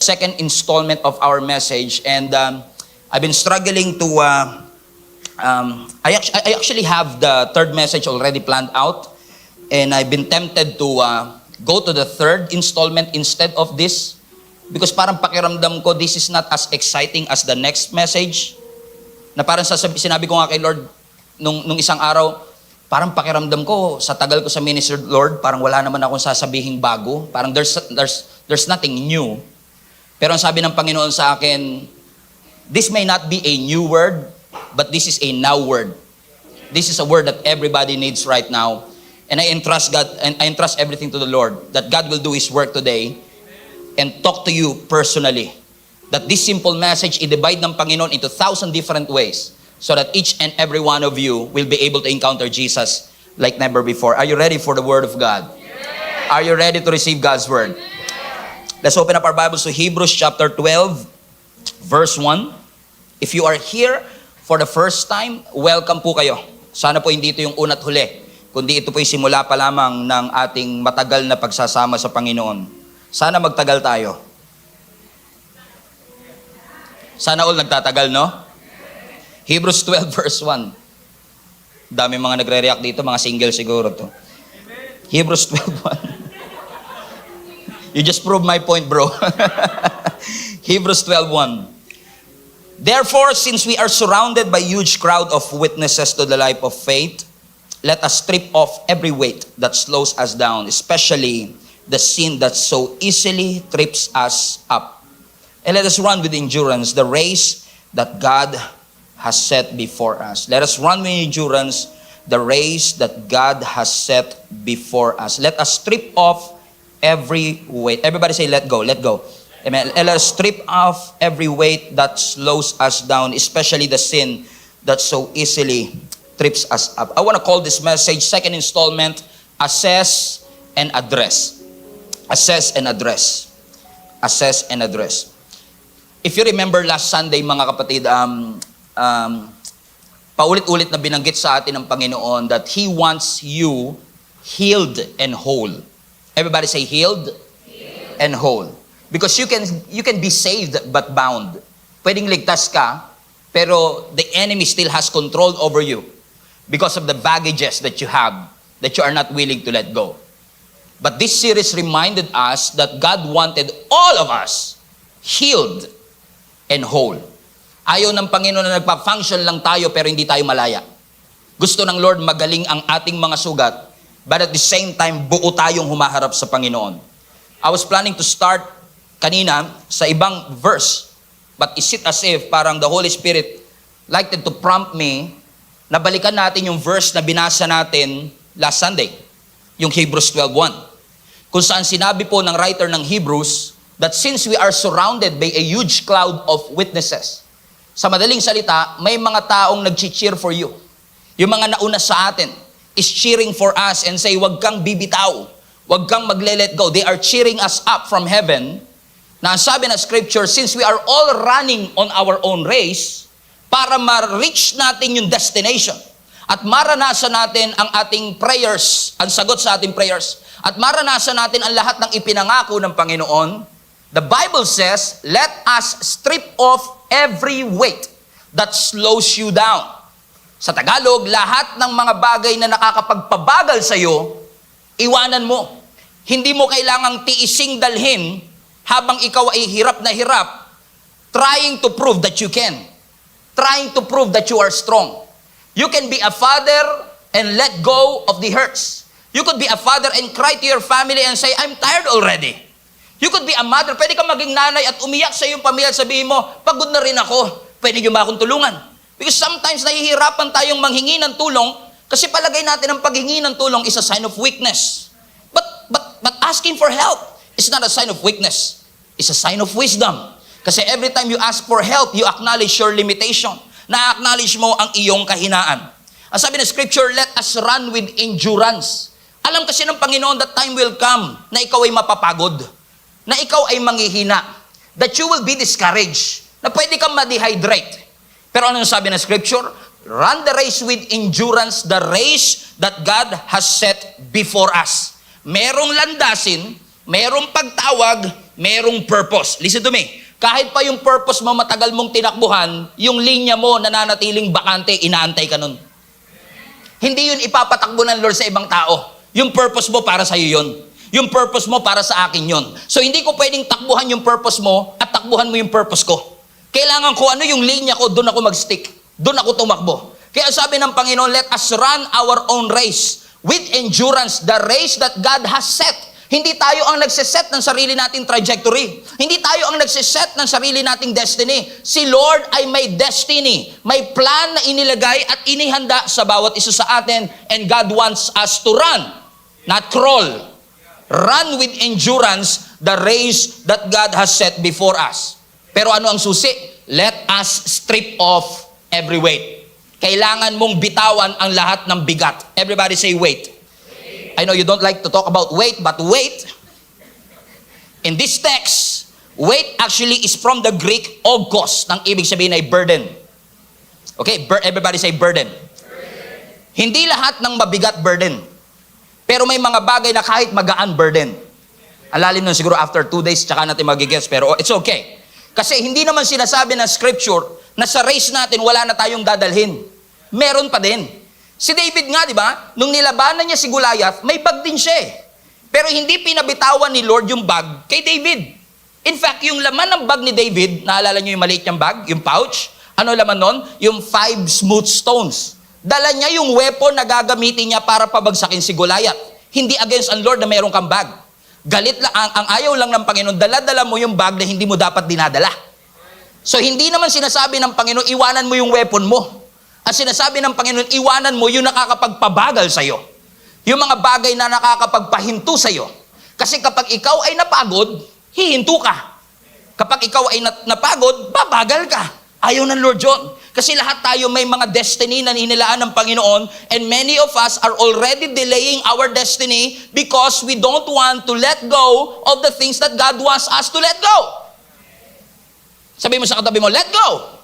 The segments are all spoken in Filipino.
second installment of our message, and I've been struggling to I actually have the third message already planned out, and I've been tempted to go to the third installment instead of this, because parang pakiramdam ko this is not as exciting as the next message, na parang sinabi ko nga kay Lord nung isang araw, parang pakiramdam ko sa tagal ko sa ministry, Lord, parang wala naman akong sasabihing bago, parang there's nothing new. Pero ang sabi ng Panginoon sa akin, this may not be a new word, but this is a now word. This is a word that everybody needs right now. And I entrust God, and I entrust everything to the Lord, that God will do His work today and talk to you personally. That this simple message, i-divide ng Panginoon into 1,000 different ways, so that each and every one of you will be able to encounter Jesus like never before. Are you ready for the Word of God? Yes. Are you ready to receive God's Word? Yes. Let's open up our Bibles to Hebrews chapter 12, verse 1. If you are here for the first time, welcome po kayo. Sana po hindi ito yung una't huli, kundi ito po yung simula pa lamang ng ating matagal na pagsasama sa Panginoon. Sana magtagal tayo. Sana all nagtatagal, no? Hebrews 12 verse 1. Dami mga nagre-react dito, mga single siguro to. Hebrews 12:1. You just proved my point, bro. Hebrews 12:1. Therefore, since we are surrounded by huge crowd of witnesses to the life of faith, let us strip off every weight that slows us down, especially the sin that so easily trips us up. And let us run with endurance the race that God has set before us. Let us run with endurance the race that God has set before us. Let us strip off every weight. Everybody say, let go, let go. Amen. Let us strip off every weight that slows us down, especially the sin that so easily trips us up. I want to call this message, second installment, assess and address. Assess and address. Assess and address. If you remember last Sunday, mga kapatid, paulit-ulit na binanggit sa atin ng Panginoon that He wants you healed and whole. Everybody say healed, and whole. Because you can be saved but bound. Pwedeng ligtas ka, pero the enemy still has control over you because of the baggages that you have that you are not willing to let go. But this series reminded us that God wanted all of us healed and whole. Ayaw ng Panginoon na nagpa-function lang tayo pero hindi tayo malaya. Gusto ng Lord magaling ang ating mga sugat, but at the same time, buo tayong humaharap sa Panginoon. I was planning to start kanina sa ibang verse, but is it as if parang the Holy Spirit liked to prompt me na balikan natin yung verse na binasa natin last Sunday, yung Hebrews 12:1. Kung saan sinabi po ng writer ng Hebrews that since we are surrounded by a huge cloud of witnesses, sa madaling salita, may mga taong nag-cheer for you. Yung mga nauna sa atin is cheering for us and say, wag kang bibitaw, wag kang magle-let go. They are cheering us up from heaven. Na sabi na scripture, since we are all running on our own race, para ma-reach natin yung destination, at maranasan natin ang ating prayers, ang sagot sa ating prayers, at maranasan natin ang lahat ng ipinangako ng Panginoon, the Bible says, let us strip off every weight that slows you down. Sa Tagalog, lahat ng mga bagay na nakakapagpabagal sa iyo, iwanan mo. Hindi mo kailangang tiising dalhin habang ikaw ay hirap na hirap, trying to prove that you can. Trying to prove that you are strong. You can be a father and let go of the hurts. You could be a father and cry to your family and say, I'm tired already. You could be a mother, pwede ka maging nanay at umiyak sa iyong pamilya at sabihin mo, pagod na rin ako, pwede niyo ba akong tulungan? Because sometimes nahihirapan tayong manghingi ng tulong kasi palagay natin ang paghingi ng tulong is a sign of weakness. But asking for help is not a sign of weakness. It's a sign of wisdom. Kasi every time you ask for help, you acknowledge your limitation. Na-acknowledge mo ang iyong kahinaan. Ang sabi ng scripture, let us run with endurance. Alam kasi ng Panginoon that time will come na ikaw ay mapapagod, na ikaw ay manghihina, that you will be discouraged, na pwede kang ma-dehydrate. Pero ano sabi ng scripture? Run the race with endurance, the race that God has set before us. Merong landasin, merong pagtawag, merong purpose. Listen to me. Kahit pa yung purpose mo matagal mong tinakbuhan, yung linya mo nananatiling bakante, inaantay ka nun. Hindi yun ipapatakbo ng Lord sa ibang tao. Yung purpose mo para sa'yo yun. Yung purpose mo para sa akin yun. So hindi ko pwedeng takbuhan yung purpose mo at takbuhan mo yung purpose ko. Kailangan ko ano yung linya ko, doon ako mag-stick. Doon ako tumakbo. Kaya sabi ng Panginoon, let us run our own race with endurance, the race that God has set. Hindi tayo ang nagsiset ng sarili nating trajectory. Hindi tayo ang nagsiset ng sarili nating destiny. Si Lord ay may destiny, may plan na inilagay at inihanda sa bawat isa sa atin, and God wants us to run, not crawl. Run with endurance the race that God has set before us. Pero ano ang susi? Let us strip off every weight. Kailangan mong bitawan ang lahat ng bigat. Everybody say weight. I know you don't like to talk about weight, but weight, in this text, weight actually is from the Greek ogos, nang ibig sabihin ay burden. Okay, everybody say burden. Hindi lahat ng mabigat burden. Pero may mga bagay na kahit magaan burden. Ang lalim nun siguro after 2 days, tsaka natin magigets, pero it's okay. Kasi hindi naman sinasabi ng scripture na sa race natin wala na tayong dadalhin. Meron pa din. Si David nga, di ba? Nung nilabanan niya si Goliath, may bag din siya eh. Pero hindi pinabitawan ni Lord yung bag kay David. In fact, yung laman ng bag ni David, naalala niyo yung maliit niyang bag, yung pouch? Ano laman nun? Yung 5 smooth stones. Dala niya yung weapon na gagamitin niya para pabagsakin si Goliath. Hindi against ang Lord na mayroong kang bag. Galit lang, ang ayaw lang ng Panginoon, dala-dala mo yung bag na hindi mo dapat dinadala. So hindi naman sinasabi ng Panginoon, iwanan mo yung weapon mo. Ang sinasabi ng Panginoon, iwanan mo yung nakakapagpabagal sa'yo. Yung mga bagay na nakakapagpahinto sa'yo. Kasi kapag ikaw ay napagod, hihinto ka. Kapag ikaw ay napagod, babagal ka. Ayaw ng Lord John. Kasi lahat tayo may mga destiny na inilaan ng Panginoon, and many of us are already delaying our destiny because we don't want to let go of the things that God wants us to let go. Sabi mo sa katabi mo, let go.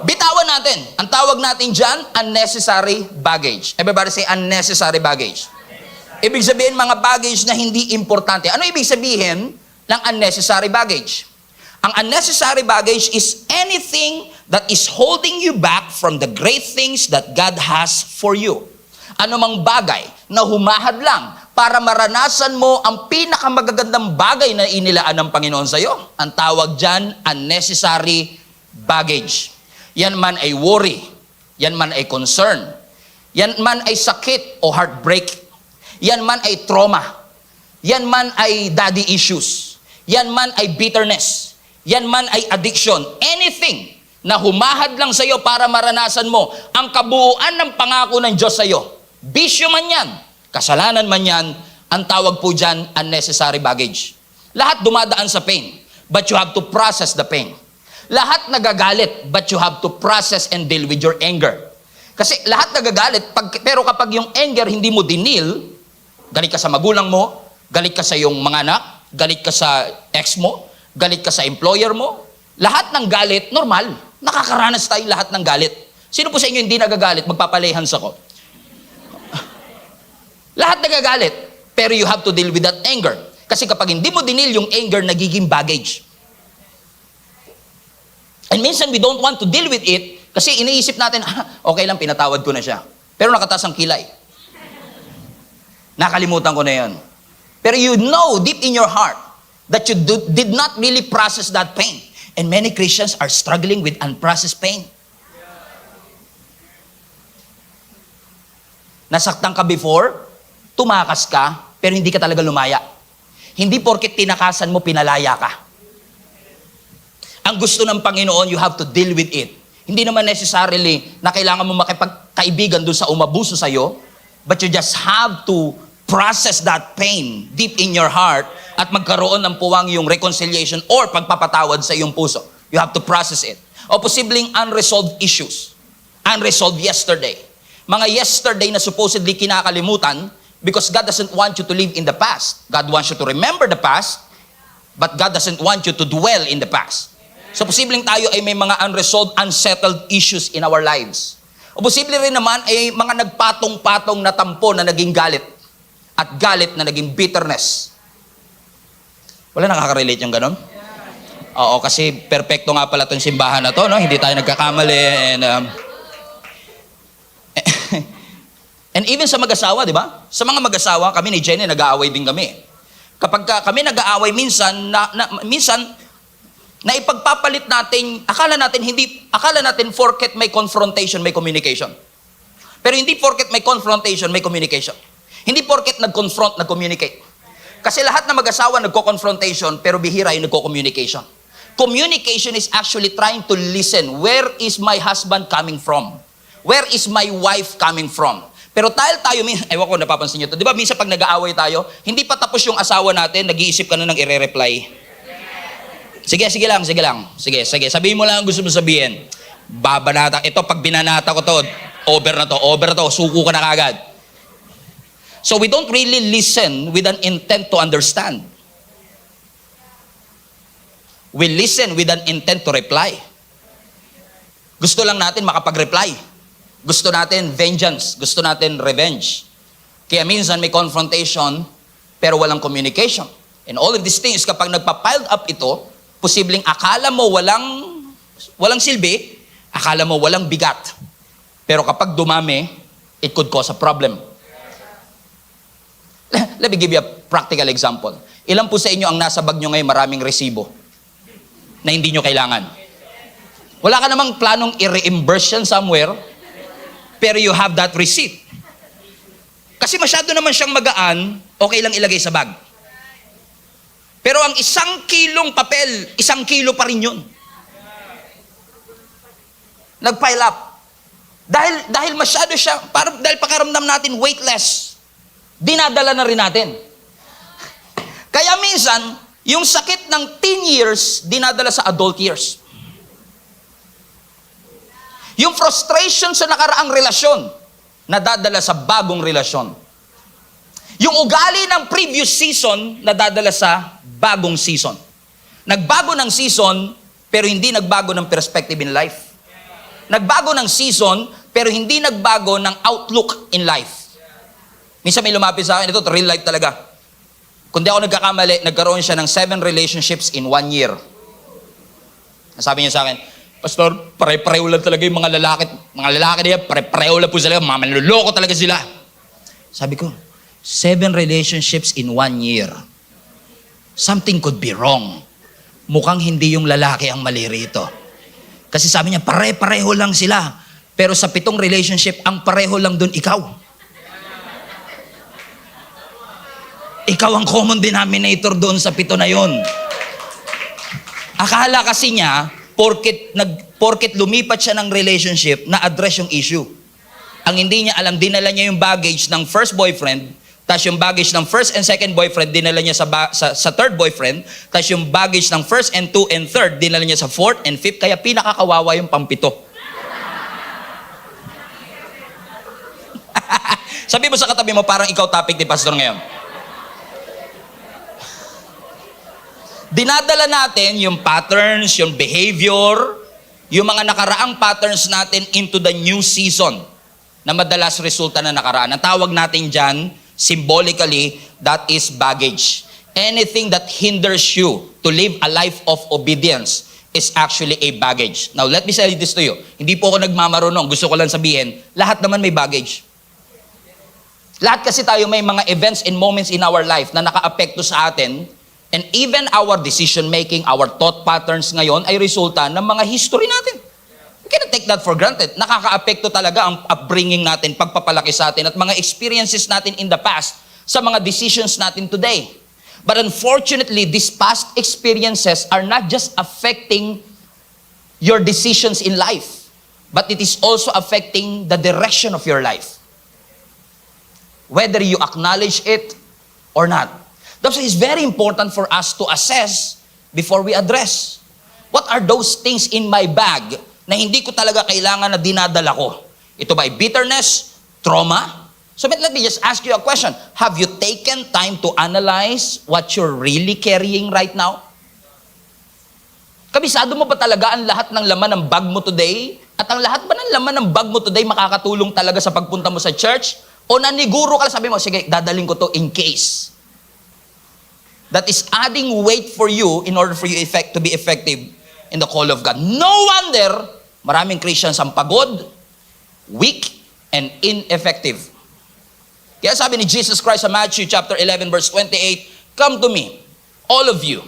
Bitawan natin. Ang tawag natin dyan, unnecessary baggage. Everybody say unnecessary baggage. Ibig sabihin, mga baggage na hindi importante. Ano ibig sabihin ng unnecessary baggage? Ang unnecessary baggage is anything that is holding you back from the great things that God has for you. Ano mang bagay na humahad lang para maranasan mo ang pinakamagagandang bagay na inilaan ng Panginoon sa iyo. Ang tawag dyan, unnecessary baggage. Yan man ay worry, yan man ay concern, yan man ay sakit o heartbreak, yan man ay trauma, yan man ay daddy issues, yan man ay bitterness, yan man ay addiction, anything na humahad lang sa iyo para maranasan mo ang kabuuan ng pangako ng Diyos sa iyo. Bisyo man yan, kasalanan man yan, ang tawag po dyan, unnecessary baggage. Lahat dumadaan sa pain, but you have to process the pain. Lahat nagagalit, but you have to process and deal with your anger. Kasi lahat nagagalit, pero kapag yung anger hindi mo dinil, galit ka sa magulang mo, galit ka sa iyong mga anak, galit ka sa ex mo, galit ka sa employer mo, lahat ng galit, normal. Nakakaranas tayo lahat ng galit. Sino po sa inyo hindi nagagalit? Magpapalehans ako. Lahat nagagalit, pero you have to deal with that anger. Kasi kapag hindi mo dinil yung anger, nagiging baggage. And minsan we don't want to deal with it kasi iniisip natin, okay lang, pinatawad ko na siya. Pero nakataas ang kilay. Nakalimutan ko na yun. Pero you know deep in your heart that you did not really process that pain. And many Christians are struggling with unprocessed pain. Nasaktan ka before, tumakas ka, pero hindi ka talaga lumaya. Hindi porket tinakasan mo, pinalaya ka. Ang gusto ng Panginoon, you have to deal with it. Hindi naman necessarily na kailangan mo makipagkaibigan dun sa umabuso sa'yo, but you just have to process that pain deep in your heart at magkaroon ng puwang yung reconciliation or pagpapatawad sa iyong puso. You have to process it. O posibleng unresolved issues. Unresolved yesterday. Mga yesterday na supposedly kinakalimutan because God doesn't want you to live in the past. God wants you to remember the past, but God doesn't want you to dwell in the past. So, posibleng tayo ay may mga unresolved, unsettled issues in our lives. O posible rin naman ay mga nagpatong-patong na tampo na naging galit at galit na naging bitterness. Wala nakaka-relate yung ganun? Oo, kasi perpekto nga pala itong simbahan na to, no? Hindi tayo nagkakamali. And even sa mag-asawa, di ba? Sa mga mag-asawa, kami ni Jenny, nag-aaway din kami. Kapag kami nag-aaway, minsan na ipagpapalit natin, akala natin forket may confrontation, may communication. Pero hindi forket may confrontation, may communication. Hindi porket nag-confront, nag-communicate. Kasi lahat na mag-asawa nagko-confrontation, pero bihira yung nagko-communication. Communication is actually trying to listen. Where is my husband coming from? Where is my wife coming from? Pero tayo, ewan ko, napapansin nyo to. Di ba, minsan pag nag-aaway tayo, hindi pa tapos yung asawa natin, nag-iisip ka na ng i-reply. Sige lang. Sige. Sabihin mo lang ang gusto mo sabihin. Babanata. Ito, pag binanata ko to, over na to. Suko ka na kagad. So we don't really listen with an intent to understand. We listen with an intent to reply. Gusto lang natin makapag-reply. Gusto natin vengeance. Gusto natin revenge. Kaya minsan may confrontation, pero walang communication. And all of these things, kapag nagpa-piled up ito, posibleng akala mo walang silbi, akala mo walang bigat. Pero kapag dumami, it could cause a problem. Let me give you a practical example. Ilan po sa inyo ang nasa bag nyo ngayon maraming resibo na hindi nyo kailangan? Wala ka namang planong i-reimburse yan somewhere, pero you have that receipt. Kasi masyado naman siyang magaan, okay lang ilagay sa bag. Pero ang 1 kilong papel, 1 kilo pa rin yun. Nag-pile up. Dahil masyado siya, dahil pakaramdam natin weightless, dinadala na rin natin. Kaya minsan, yung sakit ng teen years, dinadala sa adult years. Yung frustration sa nakaraang relasyon, nadadala sa bagong relasyon. Yung ugali ng previous season, nadadala sa bagong season. Nagbago ng season, pero hindi nagbago ng perspective in life. Nagbago ng season, pero hindi nagbago ng outlook in life. Minsan may lumapit sa akin, ito real life talaga. Kung di ako nagkakamali, nagkaroon siya ng 7 relationships in 1 year. Sabi niya sa akin, Pastor, pare-pareho lang talaga yung mga lalaki. Mga lalaki niya, pare-pareho lang po sila. Manloloko talaga sila. Sabi ko, 7 relationships in 1 year. Something could be wrong. Mukhang hindi yung lalaki ang mali rito. Kasi sabi niya, pare-pareho lang sila. Pero sa 7 relationship, ang pareho lang dun ikaw. Ikaw ang common denominator doon sa 7 na yon. Akala kasi niya, porket lumipat siya ng relationship, na-address yung issue. Ang hindi niya alam, dinala niya yung baggage ng first boyfriend, tapos yung baggage ng first and second boyfriend, dinala niya sa third boyfriend, tapos yung baggage ng first and 2 and third, dinala niya sa fourth and fifth, kaya pinakakawawa yung pampito. Sabi mo sa katabi mo, parang ikaw topic ni Pastor ngayon. Dinadala natin yung patterns, yung behavior, yung mga nakaraang patterns natin into the new season na madalas resulta na nakaraan. Ang tawag natin dyan, symbolically, that is baggage. Anything that hinders you to live a life of obedience is actually a baggage. Now, let me say this to you. Hindi po ako nagmamarunong. Gusto ko lang sabihin, lahat naman may baggage. Lahat kasi tayo may mga events and moments in our life na naka-apekto sa atin. And even our decision-making, our thought patterns ngayon ay resulta ng mga history natin. We cannot take that for granted. Nakaka-apekto talaga ang upbringing natin, pagpapalaki sa atin, at mga experiences natin in the past sa mga decisions natin today. But unfortunately, these past experiences are not just affecting your decisions in life, but it is also affecting the direction of your life. Whether you acknowledge it or not. That's why it's very important for us to assess before we address. What are those things in my bag na hindi ko talaga kailangan na dinadala ko? Ito ba ay bitterness? Trauma? So let me just ask you a question. Have you taken time to analyze what you're really carrying right now? Kabisado mo ba talaga ang lahat ng laman ng bag mo today? At ang lahat ba ng laman ng bag mo today makakatulong talaga sa pagpunta mo sa church? O naniguro ka, sabi mo, sige, dadaling ko to in case. that is adding weight for you in order for you to be effective in the call of God. No wonder maraming Christians ang pagod, weak, and ineffective. Kaya sabi ni Jesus Christ sa Matthew chapter 11 verse 28, "Come to me, all of you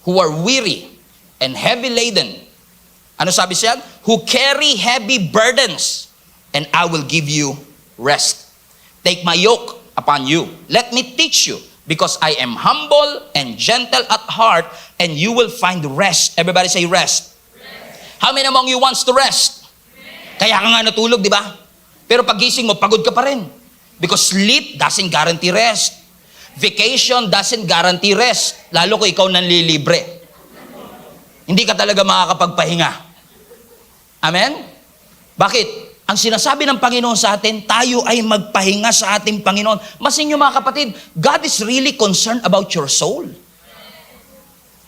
who are weary and heavy laden." Ano sabi siya? "Who carry heavy burdens, and I will give you rest. Take my yoke upon you. Let me teach you, because I am humble and gentle at heart, and you will find rest." Everybody say rest. How many among you wants to rest? Kaya ka nga natulog, di ba? Pero pagising mo, pagod ka pa rin. Because sleep doesn't guarantee rest. Vacation doesn't guarantee rest. Lalo kung ikaw nanlilibre. Hindi ka talaga makakapagpahinga. Amen? Bakit? Ang sinasabi ng Panginoon sa atin, tayo ay magpahinga sa ating Panginoon. Masin nyo mga kapatid, God is really concerned about your soul.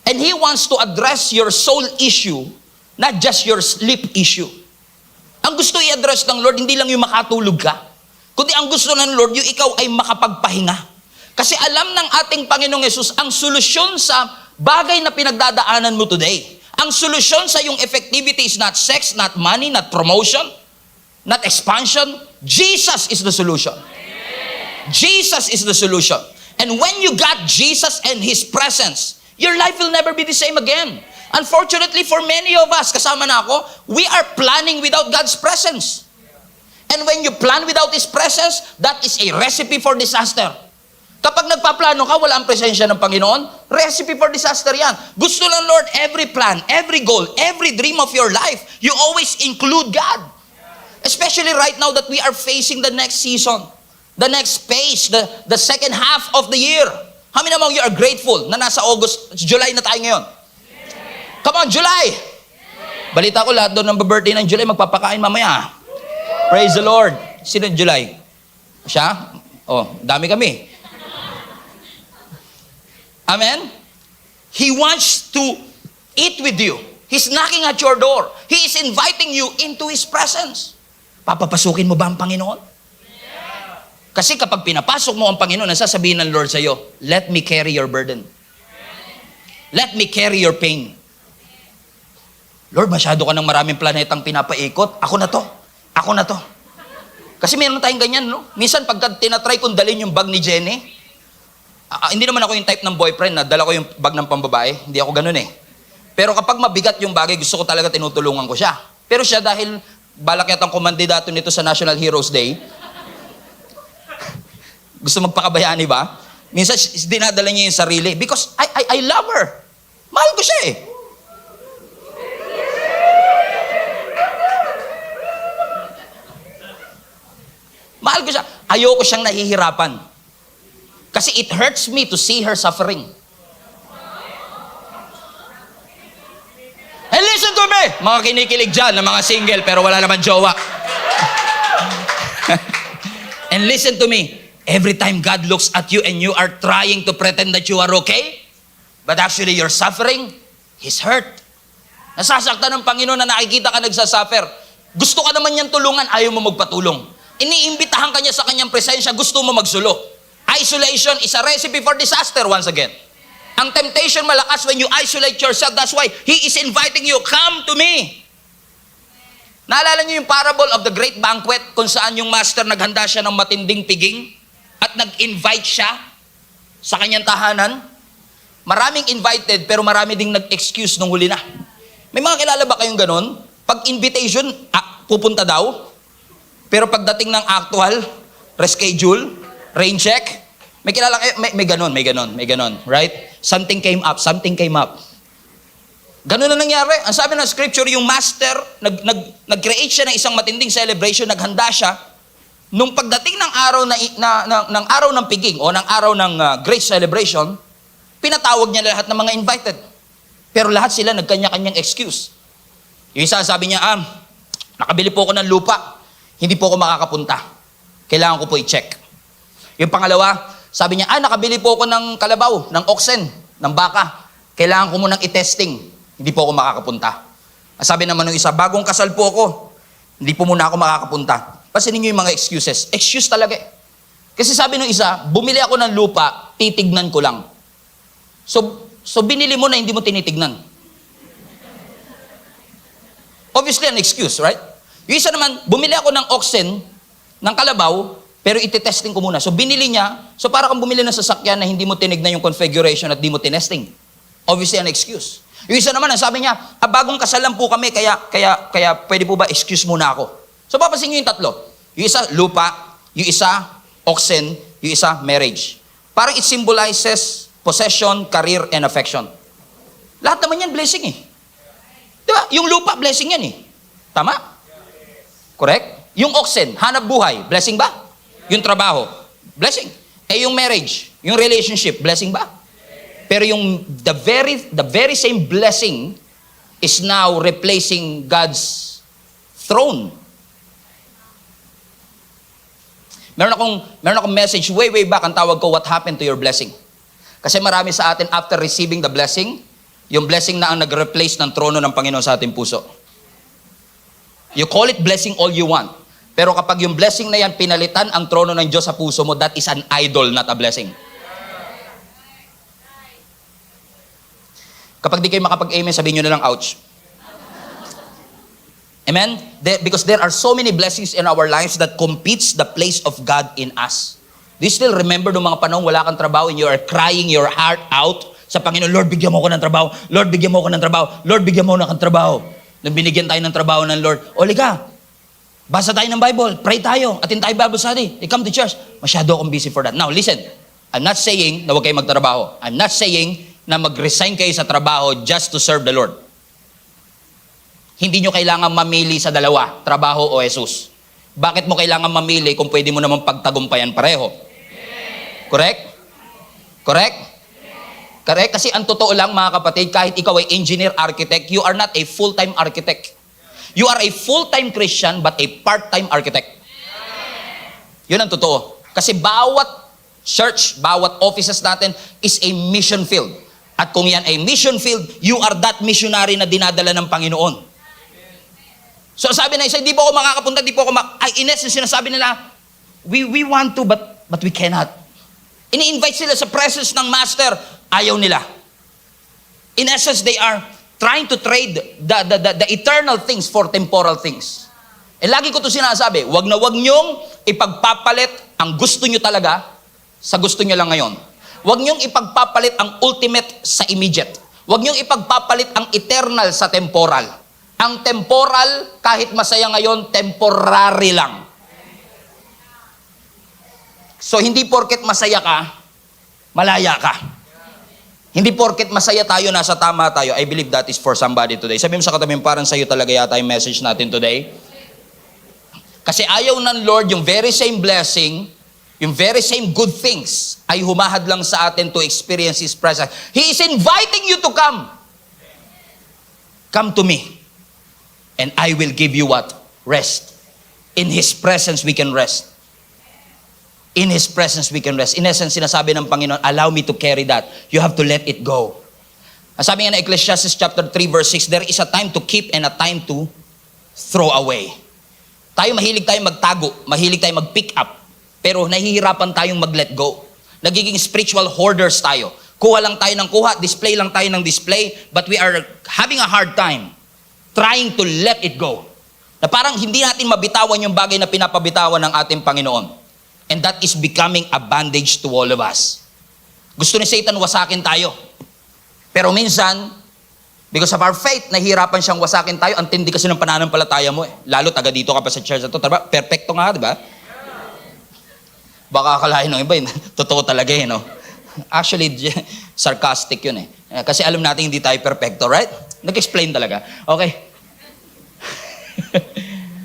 And He wants to address your soul issue, not just your sleep issue. Ang gusto i-address ng Lord, hindi lang yung makatulog ka, kundi ang gusto ng Lord, yung ikaw ay makapagpahinga. Kasi alam ng ating Panginoong Yesus, ang solusyon sa bagay na pinagdadaanan mo today, ang solusyon sa yung effectivity is not sex, not money, not promotion, not expansion. Jesus is the solution. Jesus is the solution. And when you got Jesus and His presence, your life will never be the same again. Unfortunately, for many of us, kasama na ako, we are planning without God's presence. And when you plan without His presence, that is a recipe for disaster. Kapag nagpaplano ka, wala ang presensya ng Panginoon, recipe for disaster yan. Gusto ng Lord, every plan, every goal, every dream of your life, you always include God. Especially right now that we are facing the next season, the next phase, the second half of the year. How many among you are grateful na nasa August, July na tayo ngayon? Come on, July! Balita ko lahat doon ng birthday ng July, magpapakain mamaya. Praise the Lord. Sino yung July? Siya? Oh, dami kami. Amen? He wants to eat with you. He's knocking at your door. He is inviting you into His presence. Papapasukin mo ba ang Panginoon? Kasi kapag pinapasok mo ang Panginoon, nasasabihin ng Lord sa iyo, "Let me carry your burden. Let me carry your pain." Lord, masyado ka ng maraming planetang pinapaikot. Ako na to. Ako na to. Kasi meron tayong ganyan, no? Minsan, pagka tinatry kong dalhin yung bag ni Jenny, hindi naman ako yung type ng boyfriend na dala ko yung bag ng pambabae. Hindi ako ganun eh. Pero kapag mabigat yung bagay, gusto ko talaga tinutulungan ko siya. Pero siya, dahil balak yatang kumandidato nito sa National Heroes Day, gusto magpakabayani ba? Minsan, dinadala niya yung sarili. Because I love her. Mahal ko siya eh. Mahal ko siya. Ayoko siyang nahihirapan. Kasi it hurts me to see her suffering. And listen to me! Mga kinikilig dyan na mga single pero wala naman jowa. And listen to me. Every time God looks at you and you are trying to pretend that you are okay, but actually you're suffering, He's hurt. Nasasaktan ng Panginoon na nakikita ka nagsasuffer. Gusto ka naman niyang tulungan, ayaw mo magpatulong. Iniimbitahan ka niya sa kanyang presensya, gusto mo magsulok. Isolation is a recipe for disaster once again. Ang temptation malakas when you isolate yourself. That's why He is inviting you, "Come to me." Naalala niyo yung parable of the great banquet kung saan yung master naghanda siya ng matinding piging at nag-invite siya sa kanyang tahanan? Maraming invited pero marami ding nag-excuse nung huli na. May mga kilala ba kayong ganon? Pag invitation, pupunta daw. Pero pagdating ng actual, reschedule, rain check, may kilala kayo, may ganon, right? Something came up. Ganon na nangyari. Ang sabi ng scripture, yung master, nag-create siya ng isang matinding celebration, naghanda siya. Nung pagdating ng araw ng piging o ng araw ng great celebration, pinatawag niya lahat ng mga invited. Pero lahat sila nagkanya-kanyang excuse. Yung isa sabi niya, nakabili po ako ng lupa. Hindi po ako makakapunta. Kailangan ko po i-check. Yung pangalawa, sabi niya, nakabili po ako ng kalabaw, ng oxen, ng baka. Kailangan ko munang i-testing. Hindi po ako makakapunta. Sabi naman ng isa, bagong kasal po ako. Hindi po muna ako makakapunta. Pansinin niyo yung mga excuses. Excuse talaga eh. Kasi sabi ng isa, bumili ako ng lupa, titignan ko lang. So binili mo na hindi mo tinitignan. Obviously, an excuse, right? Yung isa naman, bumili ako ng oxen, ng kalabaw, pero ititesting ko muna. So binili niya, so para kang bumili ng sasakyan na hindi mo tinignan yung configuration at di mo tinesting. Obviously, an excuse. Yung isa naman, ang sabi niya, bagong kasal lang po kami, kaya pwede po ba excuse muna ako? So papasin niyo yung tatlo. Yung isa, lupa. Yung isa, oxen. Yung isa, marriage. Parang it symbolizes possession, career, and affection. Lahat naman yan, blessing eh. Diba? Yung lupa, blessing yan eh. Tama? Correct? Yung oxen, hanap buhay, blessing ba? Yung trabaho, blessing. Eh yung marriage, yung relationship, blessing ba? Pero yung the very same blessing is now replacing God's throne. Meron akong message way back, ang tawag ko, what happened to your blessing? Kasi marami sa atin, after receiving the blessing, yung blessing na ang nag-replace ng trono ng Panginoon sa ating puso. You call it blessing all you want. Pero kapag yung blessing na yan, pinalitan ang trono ng Diyos sa puso mo, that is an idol, not a blessing. Kapag di kayo makapag-amen, sabihin nyo na lang, ouch. Amen? Because there are so many blessings in our lives that competes the place of God in us. Do you still remember nung mga panahon wala kang trabaho and you are crying your heart out sa Panginoon, Lord, bigyan mo ako ng trabaho. Lord, bigyan mo ako ng trabaho. Lord, bigyan mo ako ng trabaho. Nung binigyan tayo ng trabaho ng Lord, liga, basa tayo ng Bible, pray tayo, attend tayo Bible study, come to church. Masyado akong busy for that. Now, listen, I'm not saying na huwag kayo magtrabaho. I'm not saying na mag-resign kayo sa trabaho just to serve the Lord. Hindi nyo kailangan mamili sa dalawa, trabaho o Jesus. Bakit mo kailangan mamili kung pwede mo naman pagtagumpayan pareho? Correct? Correct? Correct? Kasi ang totoo lang mga kapatid, kahit ikaw ay engineer, architect, you are not a full-time architect. You are a full-time Christian but a part-time architect. Yun ang totoo. Kasi bawat church, bawat offices natin is a mission field. At kung yan ay mission field, you are that missionary na dinadala ng Panginoon. So sabi na isa, di po ako makakapunta, di po ako in essence, sinasabi nila, we want to but we cannot. Ini-invite sila sa presence ng master, ayaw nila. In essence, they are trying to trade the eternal things for temporal things. Eh lagi ko to sinasabi, wag na wag nyong ipagpapalit ang gusto nyo talaga sa gusto nyo lang ngayon. Wag nyong ipagpapalit ang ultimate sa immediate. Wag nyong ipagpapalit ang eternal sa temporal. Ang temporal, kahit masaya ngayon, temporary lang. So, hindi porket masaya ka, malaya ka. Hindi porket masaya tayo, nasa tama tayo. I believe that is for somebody today. Sabi mo sa katabi, parang sa'yo talaga yata yung message natin today. Kasi ayaw ng Lord yung very same blessing, yung very same good things, ay humahad lang sa atin to experience His presence. He is inviting you to come. Come to me. And I will give you what? Rest. In His presence, we can rest. In His presence, we can rest. In essence, sinasabi ng Panginoon, allow me to carry that. You have to let it go. Sabi nga na Ecclesiastes chapter 3 verse 6, there is a time to keep and a time to throw away. Mahilig tayo magtago, mahilig tayo mag-pick up, pero nahihirapan tayong mag-let go. Nagiging spiritual hoarders tayo. Kuha lang tayo ng kuha, display lang tayo ng display, but we are having a hard time trying to let it go. Na parang hindi natin mabitawan yung bagay na pinapabitawan ng ating Panginoon. And that is becoming a bandage to all of us. Gusto ni Satan wasakin tayo. Pero minsan, because of our faith, nahihirapan siyang wasakin tayo. Ang tindi kasi ng pananampalataya mo eh. Lalo taga dito ka pa sa church na ito. Perfecto nga, di ba? Baka akalain ng iba, totoo talaga eh, no? Actually, sarcastic yun eh. Kasi alam natin hindi tayo perfecto, right? Nag-explain talaga. Okay.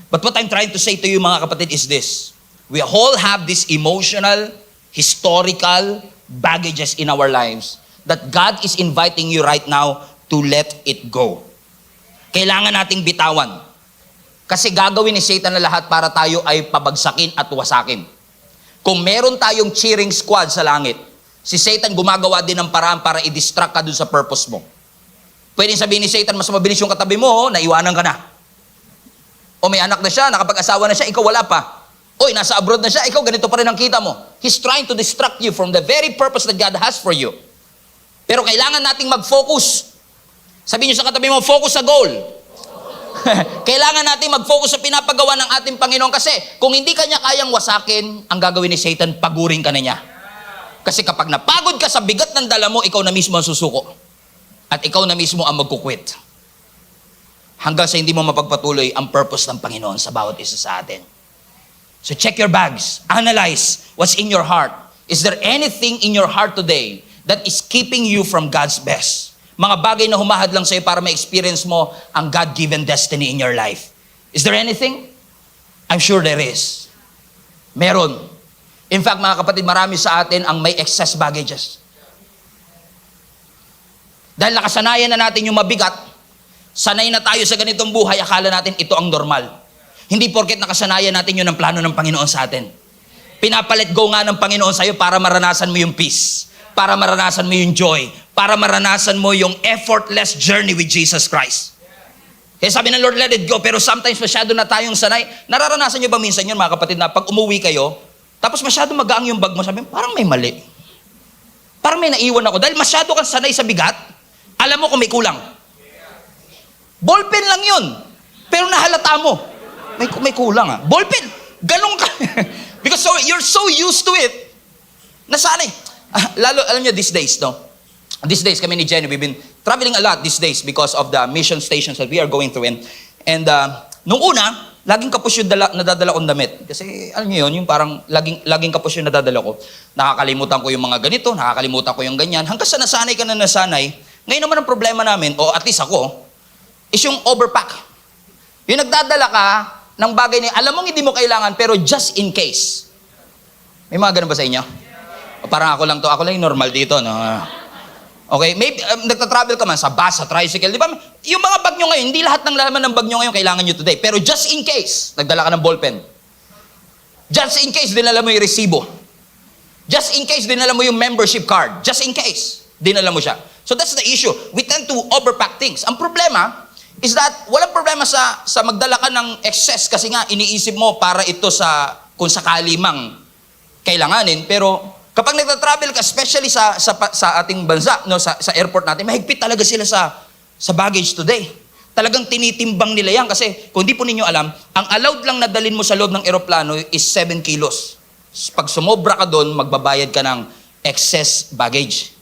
But what I'm trying to say to you mga kapatid is this. We all have this emotional, historical baggages in our lives that God is inviting you right now to let it go. Kailangan nating bitawan. Kasi gagawin ni Satan na lahat para tayo ay pabagsakin at wasakin. Kung meron tayong cheering squad sa langit, si Satan gumagawa din ng paraan para i-distract ka dun sa purpose mo. Pwedeng sabihin ni Satan, mas mabilis yung katabi mo, naiwanan ka na. O may anak na siya, nakapag-asawa na siya, ikaw wala pa. Oy, nasa abroad na siya, ikaw ganito pa rin ang kita mo. He's trying to distract you from the very purpose that God has for you. Pero kailangan nating mag-focus. Sabihin niyo sa katabi mo, focus sa goal. Kailangan nating mag-focus sa pinapagawa ng ating Panginoon kasi kung hindi kanya kayang wasakin, ang gagawin ni Satan, pagurin ka na niya. Kasi kapag napagod ka sa bigat ng dala mo, ikaw na mismo ang susuko. At ikaw na mismo ang magkukwit. Hanggang sa hindi mo mapagpatuloy ang purpose ng Panginoon sa bawat isa sa atin. So check your bags. Analyze what's in your heart. Is there anything in your heart today that is keeping you from God's best? Mga bagay na humahad lang sa'yo para ma-experience mo ang God-given destiny in your life. Is there anything? I'm sure there is. Meron. In fact, mga kapatid, marami sa atin ang may excess baggages. Dahil nakasanayan na natin yung mabigat, sanay na tayo sa ganitong buhay, akala natin ito ang normal. Hindi porket nakasanayan natin yun ang plano ng Panginoon sa atin. Pinapalit go nga ng Panginoon sa'yo para maranasan mo yung peace, para maranasan mo yung joy, para maranasan mo yung effortless journey with Jesus Christ. Kaya sabi ng Lord, let it go. Pero sometimes masyado na tayong sanay. Nararanasan nyo ba minsan yun, mga kapatid, na pag umuwi kayo, tapos masyado magaang yung bag mo, sabi mo, parang may mali. Parang may naiwan ako. Dahil masyado kang sanay sa bigat, alam mo kung may kulang. Ballpen lang yun. Pero nahalata mo, may kulang ah. Ballpen, ganun ka. Because you're so used to it, nasanay. Lalo, alam nyo, these days, no? These days, kami ni Jenny, we've been traveling a lot these days because of the mission stations that we are going through. And nung una, laging kapos yung nadadala kong damit. Kasi, alam nyo yun, yung parang laging kapos yung nadadala ko. Nakakalimutan ko yung mga ganito, nakakalimutan ko yung ganyan. Hanggang sa nasanay ka na nasanay, ngayon naman ang problema namin, o at least ako, is yung overpack. Yung nagdadala ka ng bagay na alam mong hindi mo kailangan, pero just in case. May mga ganun ba sa inyo? O parang ako lang yung normal dito, no? Okay, maybe nagta-travel ka man sa bus, sa tricycle, di ba? Yung mga bag nyo ngayon, hindi lahat ng laman ng bag nyo ngayon kailangan nyo today. Pero just in case, nagdala ka ng ballpen. Just in case, dinala mo yung resibo. Just in case, dinala mo yung membership card. Just in case, dinala mo siya. So that's the issue. We tend to overpack things. Ang problema is that walang problema sa magdala ka ng excess kasi nga iniisip mo para ito sa kung sakali mang kailanganin. Pero kapag nagta-travel ka, especially sa ating bansa, no, sa airport natin, mahigpit talaga sila sa baggage today. Talagang tinitimbang nila yan kasi kung di po ninyo alam, ang allowed lang na dalhin mo sa loob ng eroplano is 7 kilos. Pag sumobra ka doon, magbabayad ka ng excess baggage.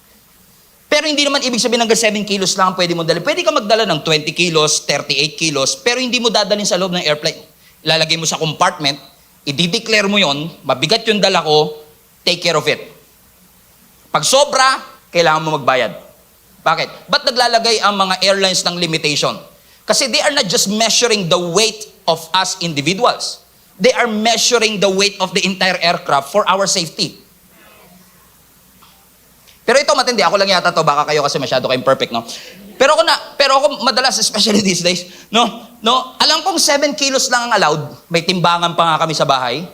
Pero hindi naman ibig sabihin hanggang 7 kilos lang ang pwede mo dalhin. Pwede ka magdala ng 20 kilos, 38 kilos, pero hindi mo dadalhin sa loob ng airplane. Ilalagay mo sa compartment, i-declare mo yon, mabigat yung dala ko, take care of it. Pag sobra, kailangan mo magbayad. Bakit? Ba't naglalagay ang mga airlines ng limitation? Kasi they are not just measuring the weight of us individuals. They are measuring the weight of the entire aircraft for our safety. Pero ito matindi, ako lang yata to, baka kayo kasi masyado kayong perfect, no? Pero ako madalas, especially these days, no, alam kong 7 kilos lang ang allowed, may timbangan pa nga kami sa bahay.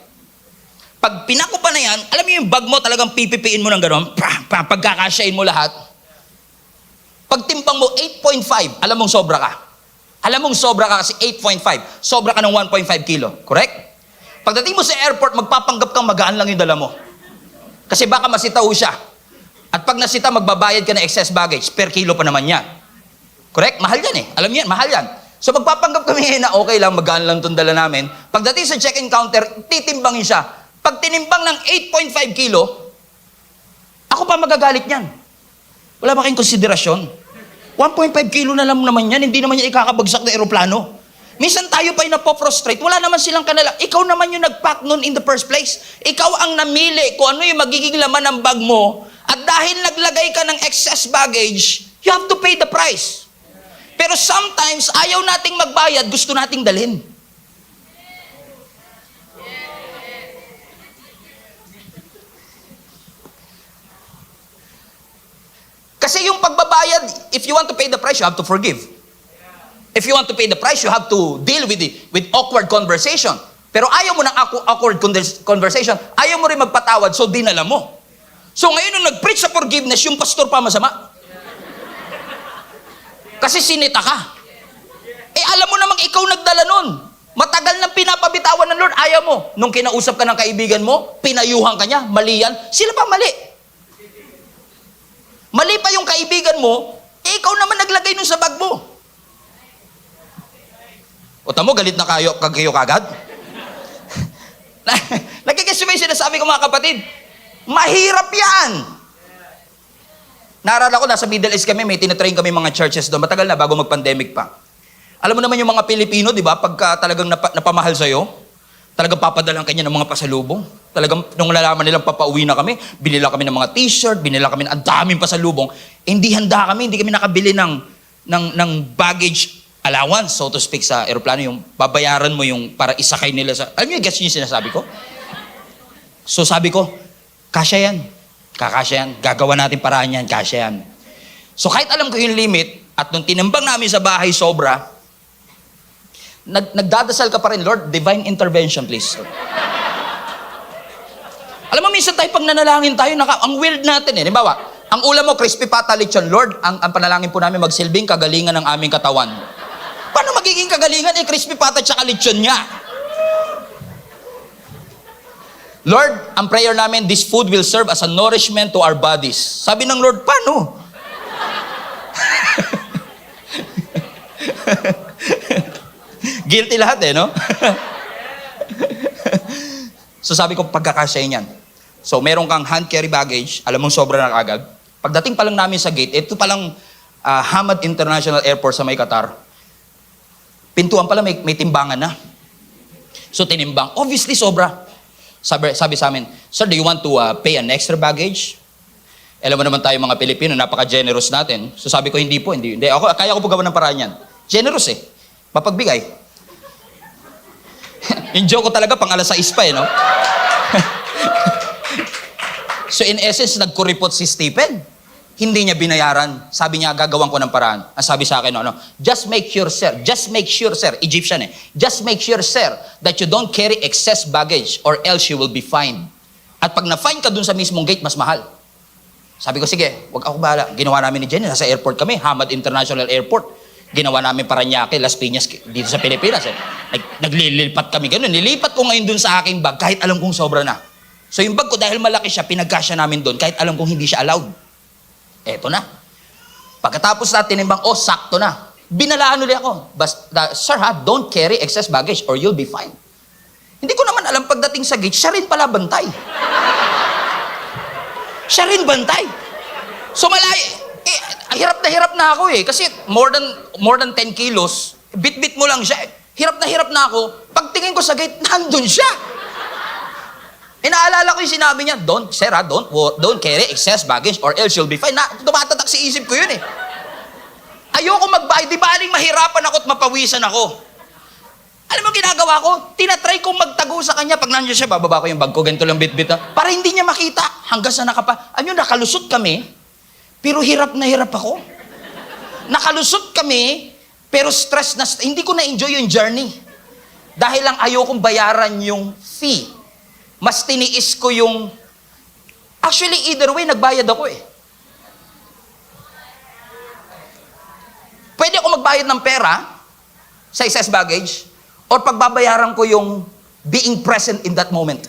Pag pinako pa na yan, alam mo yung bag mo, talagang pipipiin mo ng gano'n, pagkakasyain mo lahat. Pag timbang mo 8.5, alam mong sobra ka. Alam mong sobra ka kasi 8.5, sobra ka ng 1.5 kilo, correct? Pagdating mo sa airport, magpapanggap kang magaan lang yung dala mo. Kasi baka masitaw siya. At pag nasita, magbabayad ka ng excess baggage, per kilo pa naman yan. Correct? Mahal yan eh. Alam niyan, mahal yan. So magpapanggap kami na okay lang, magaan lang itong dala namin. Pagdating sa check-in counter, titimbangin siya. Pag tinimbang ng 8.5 kilo, ako pa magagalit niyan. Wala ba kayong konsiderasyon? 1.5 kilo na lang naman yan, hindi naman yan ikakabagsak na aeroplano. Minsan tayo pa yung napoprostrate, wala naman silang kanala. Ikaw naman yung nag-pack nun in the first place. Ikaw ang namili kung ano yung magiging laman ng bag mo. At dahil naglagay ka ng excess baggage, you have to pay the price. Pero sometimes, ayaw nating magbayad, gusto nating dalhin. Kasi yung pagbabayad, if you want to pay the price, you have to forgive. If you want to pay the price, you have to deal with awkward conversation. Pero ayaw mo ng awkward conversation, ayaw mo rin magpatawad, so dinala mo. So ngayon nung nag-preach sa forgiveness, yung pastor pa masama. Kasi sinita ka. Eh alam mo namang ikaw nagdala nun. Matagal nang pinapabitawan ng Lord, ayaw mo. Nung kinausap ka ng kaibigan mo, pinayuhan ka niya, mali yan. Sila pa mali. Mali pa yung kaibigan mo, eh ikaw naman naglagay nun sa bag mo. O tamo, galit na kayo kagad? Nagkikisumay sinasabi ko mga kapatid, mahirap yan. Naalala ko, nasa Middle East kami, may tinatrain kami mga churches doon. Matagal na, bago mag-pandemic pa. Alam mo naman yung mga Pilipino, di ba, pagka talagang napamahal sa'yo, talagang papadalang kanya ng mga pasalubong. Talagang nung nalaman nilang papauwi na kami, binila kami ng mga t-shirt, binila kami ng ang daming pasalubong. Hindi handa kami, hindi kami nakabili ng baggage allowance, so to speak, sa aeroplano. Yung babayaran mo yung para isakay nila sa... Alam niyo, guess yung sinasabi ko? So sabi ko, kasya yan. Kakasya yan. Gagawa natin paraan yan. Kasya yan. So kahit alam ko yung limit, at nung tinimbang namin sa bahay sobra, nagdadasal ka pa rin, Lord, divine intervention, please. Alam mo, minsan tayo pag nanalangin tayo, ang weird natin eh. Halimbawa, ang ulam mo, crispy pata lechon, Lord, ang panalangin po namin magsilbing kagalingan ng aming katawan. Paano magiging kagalingan? Eh, crispy pata tsaka lechon nga. Lord, ang prayer namin, this food will serve as a nourishment to our bodies. Sabi ng Lord, paano? Guilty lahat eh, no? So sabi ko, pagkakasya yan. So meron kang hand carry baggage, alam mong sobra na agad. Pagdating pa lang namin sa gate, ito palang Hamad International Airport sa may Qatar. Pintuan pala may timbangan na. So tinimbang, obviously sobra. Sabi sa amin, sir, do you want to pay an extra baggage? Alam mo naman tayo mga Pilipino, napaka-generous natin. So sabi ko, hindi po, hindi. Ako, kaya ko po gawa ng paraan yan. Generous eh. Mapagbigay. Yung joke ko talaga, pang alas 6 pa eh, no? So in essence, nagkuripot si Stephen. Hindi niya binayaran. Sabi niya, gagawan ko ng paraan. Ang sabi sa akin, just make sure, sir, Egyptian eh, just make sure, sir, that you don't carry excess baggage or else you will be fined. At pag na-fine ka dun sa mismong gate, mas mahal. Sabi ko, sige, wag ako bahala. Ginawa namin ni Jenny, nasa airport kami, Hamad International Airport. Ginawa namin Parañaque, Las Piñas, dito sa Pilipinas. Eh. Naglilipat kami ganun. Nilipat ko ngayon dun sa aking bag, kahit alam kong sobra na. So yung bag ko, dahil malaki siya, pinagkasya namin dun, kahit alam kong hindi siya allowed. Eto na. Pagkatapos na tinimbang, sakto na. Binalaan ulit ako. Sir don't carry excess baggage or you'll be fined. Hindi ko naman alam pagdating sa gate, siya rin pala bantay. Siya rin bantay. So hirap na ako eh. Kasi more than 10 kilos, bit-bit mo lang siya. Hirap na ako. Pagtingin ko sa gate, nandun siya. Inaalala ko yung sinabi niya, don't carry excess baggage or else you'll be fine. Tumatatak si isip ko yun eh. Ayoko magbayad, di baling mahirapan ako at mapawisan ako. Alam mo ginagawa ko? Tinatry kong magtago sa kanya. Pag nandiyan siya, bababa ko yung bag ko, ganito lang bit-bit. Para hindi niya makita hanggang sa nakalusot kami, pero hirap na hirap ako. Nakalusot kami, pero stress na, hindi ko na-enjoy yung journey. Dahil lang ayokong bayaran yung fee. Mas tiniis ko yung... Actually, either way, nagbayad ako eh. Pwede ako magbayad ng pera sa excess baggage or pagbabayaran ko yung being present in that moment.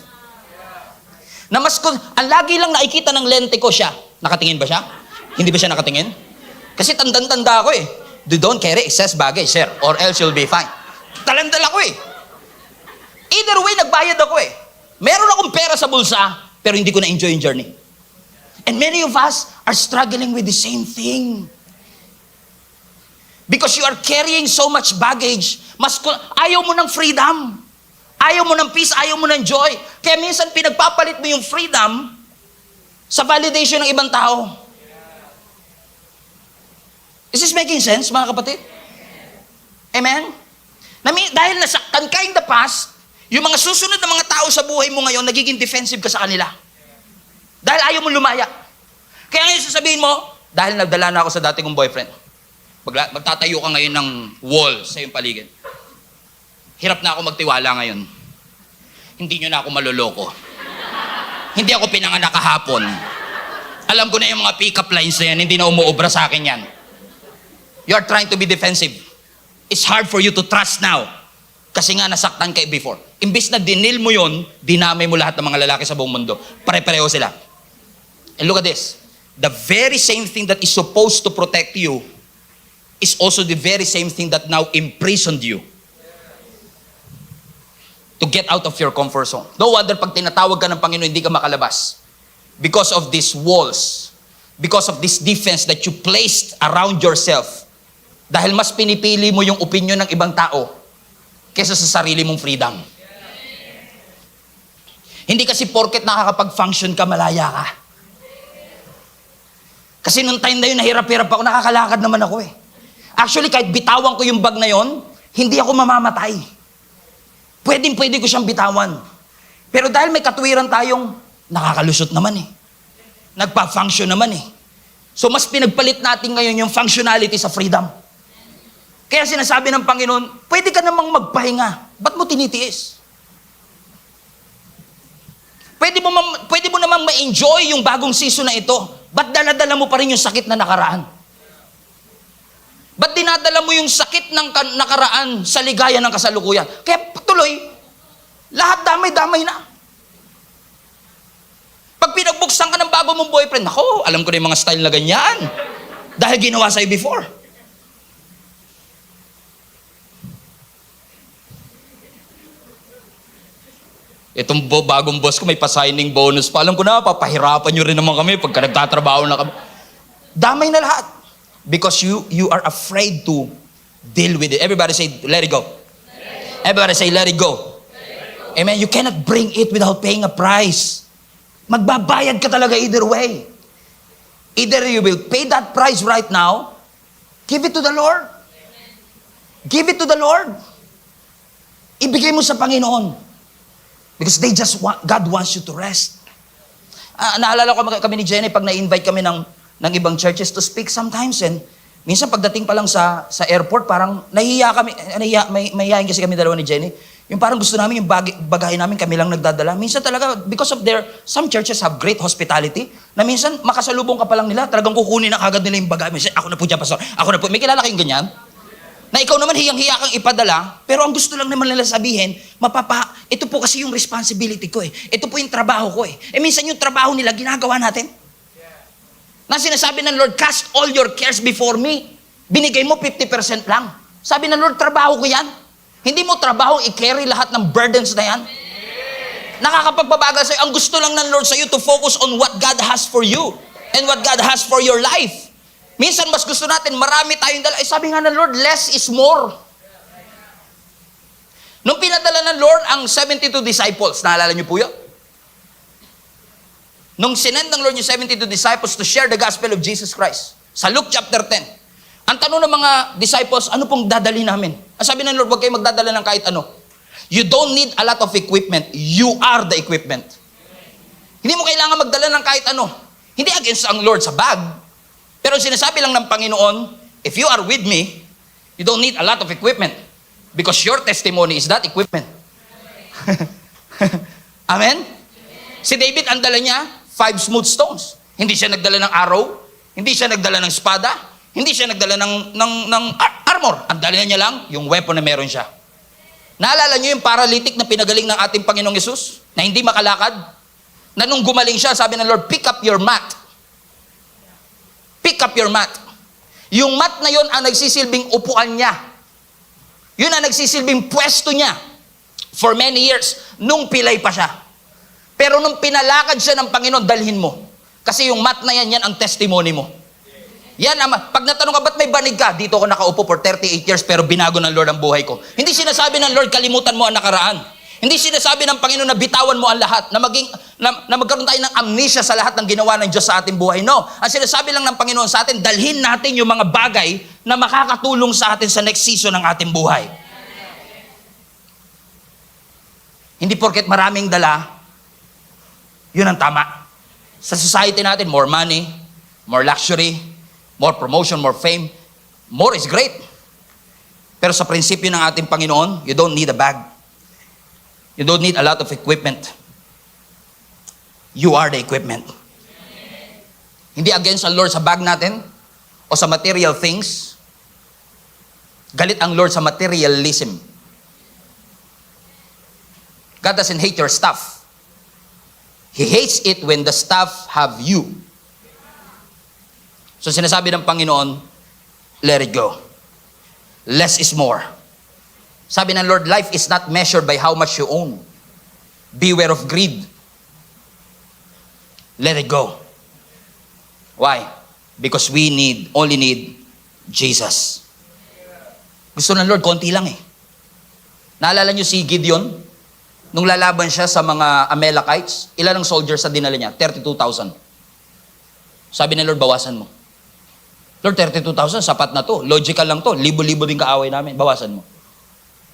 Ang lagi lang nakikita ng lente ko siya. Nakatingin ba siya? Hindi ba siya nakatingin? Kasi tanda ako eh. Don't carry excess baggage, sir, or else you'll be fine. Talandal ako eh. Either way, nagbayad ako eh. Meron akong pera sa bulsa, pero hindi ko na-enjoy yung journey. And many of us are struggling with the same thing. Because you are carrying so much baggage, ayaw mo ng freedom. Ayaw mo ng peace, ayaw mo ng joy. Kaya minsan pinagpapalit mo yung freedom sa validation ng ibang tao. Is this making sense, mga kapatid? Amen? Dahil nasaktan ka in the past, yung mga susunod na mga tao sa buhay mo ngayon, nagiging defensive ka sa kanila. Dahil ayaw mo lumaya. Kaya ngayon sasabihin mo, dahil nagdala na ako sa dati kong boyfriend, magtatayo ka ngayon ng wall sa iyong paligid. Hirap na ako magtiwala ngayon. Hindi nyo na ako maloloko. Hindi ako pinanganak kahapon. Alam ko na yung mga pick-up lines na yan, hindi na umuobra sa akin yan. You are trying to be defensive. It's hard for you to trust now. Kasi nga nasaktan ka before. Imbis na dinil mo yun, dinamay mo lahat ng mga lalaki sa buong mundo. Pare-pareho sila. And look at this. the very same thing that is supposed to protect you is also the very same thing that now imprisoned you to get out of your comfort zone. No wonder pag tinatawag ka ng Panginoon, hindi ka makalabas. Because of these walls, because of this defense that you placed around yourself. Dahil mas pinipili mo yung opinion ng ibang tao kaysa sa sarili mong freedom. Hindi kasi porket nakakapag-function ka, malaya ka. Kasi nung time na yun, nahirap-hirap ako, nakakalakad naman ako eh. Actually, kahit bitawan ko yung bag na yun, hindi ako mamamatay. Pwede ko siyang bitawan. Pero dahil may katwiran tayong nakakalusot naman eh. Nagpa-function naman eh. So mas pinagpalit natin ngayon yung functionality sa freedom. Kaya sinasabi ng Panginoon, pwede ka namang magpahinga. Ba't mo tinitiis? Pwede mo namang ma-enjoy yung bagong season na ito. Ba't daladala mo pa rin yung sakit na nakaraan? Ba't dinadala mo yung sakit ng nakaraan sa ligaya ng kasalukuyan? Kaya tuloy, lahat damay-damay na. Pag pinagbuksan ka ng bago mong boyfriend, ako, alam ko na yung mga style na ganyan. Dahil ginawa sa'yo before. Itong bagong boss ko, may pa-signing bonus pa. Alam ko na, papahirapan nyo rin naman kami pagka nagtatrabaho na kami. Damay na lahat. Because you are afraid to deal with it. Everybody say, let it go. Everybody say, let it go. Amen. You cannot bring it without paying a price. Magbabayad ka talaga either way. Either you will pay that price right now, give it to the Lord. Give it to the Lord. Ibigay mo sa Panginoon. Because God wants you to rest. Naalala ko kami ni Jenny, pag na-invite kami ng ibang churches to speak sometimes, and minsan pagdating pa lang sa airport, parang nahihiya kami, mahihiyain kasi kami dalawa ni Jenny. Yung parang gusto namin, yung bagahe namin, kami lang nagdadala. Minsan talaga, because of some churches have great hospitality, na minsan makasalubong ka pa lang nila, talagang kukunin na kagad nila yung bagahe. Minsan, ako na po dyan, pastor. Ako na po. May kilala kayong ganyan? Na ikaw naman hiyang-hiya kang ipadala, pero ang gusto lang naman nila sabihin, ito po kasi yung responsibility ko eh. Ito po yung trabaho ko eh. Minsan yung trabaho nila, ginagawa natin. Na sinasabi ng Lord, cast all your cares before me. Binigay mo 50% lang. Sabi ng Lord, trabaho ko yan. Hindi mo trabaho i-carry lahat ng burdens na yan. Nakakapagbabagal sa'yo. Ang gusto lang ng Lord sa'yo to focus on what God has for you and what God has for your life. Minsan mas gusto natin, marami tayong dala. Sabi nga ng Lord, less is more. Nung pinadala ng Lord ang 72 disciples, naalala niyo po yun? Nung sinend ng Lord yung 72 disciples to share the gospel of Jesus Christ, sa Luke chapter 10, ang tanong ng mga disciples, ano pong dadali namin? Ang sabi ng Lord, huwag kayo magdadala ng kahit ano. You don't need a lot of equipment. You are the equipment. Hindi mo kailangan magdala ng kahit ano. Hindi against ang Lord sa bag. Pero sinasabi lang ng Panginoon, if you are with me, you don't need a lot of equipment. Because your testimony is that equipment. Amen? Si David, ang dala niya, 5 smooth stones. Hindi siya nagdala ng arrow, hindi siya nagdala ng espada, hindi siya nagdala ng armor. Ang dala niya lang, yung weapon na meron siya. Naalala niyo yung paralytic na pinagaling ng ating Panginoong Yesus, na hindi makalakad? Na nung gumaling siya, sabi ng Lord, pick up your mat. Pick up your mat. Yung mat na yun ang nagsisilbing upuan niya. Yun ang nagsisilbing pwesto niya for many years, nung pilay pa siya. Pero nung pinalakad siya ng Panginoon, dalhin mo. Kasi yung mat na yan ang testimony mo. Yan, pag natanong ka, ba't may banig ka? Dito ako nakaupo for 38 years, pero binago ng Lord ang buhay ko. Hindi sinasabi ng Lord, kalimutan mo ang nakaraan. Hindi sinasabi ng Panginoon na bitawan mo ang lahat, na magkaroon tayo ng amnesia sa lahat ng ginawa ng Diyos sa ating buhay. No. Ang sinasabi lang ng Panginoon sa atin, dalhin natin yung mga bagay na makakatulong sa atin sa next season ng ating buhay. Hindi porket maraming dala, yun ang tama. Sa society natin, more money, more luxury, more promotion, more fame. More is great. Pero sa prinsipyo ng ating Panginoon, you don't need a bag. You don't need a lot of equipment. You are the equipment. Hindi against ang Lord sa bag natin o sa material things. Galit ang Lord sa materialism. God doesn't hate your stuff. He hates it when the stuff have you. So sinasabi ng Panginoon, let it go. Less is more. Sabi ng Lord, life is not measured by how much you own. Beware of greed. Let it go. Why? Because we only need Jesus. Gusto ng Lord, konti lang eh. Naalala niyo si Gideon? Nung lalaban siya sa mga Amalekites, ilan ang soldiers sa dinala niya? 32,000. Sabi ng Lord, bawasan mo. Lord, 32,000, sapat na to. Logical lang to. Libo-libo din kaaway namin. Bawasan mo.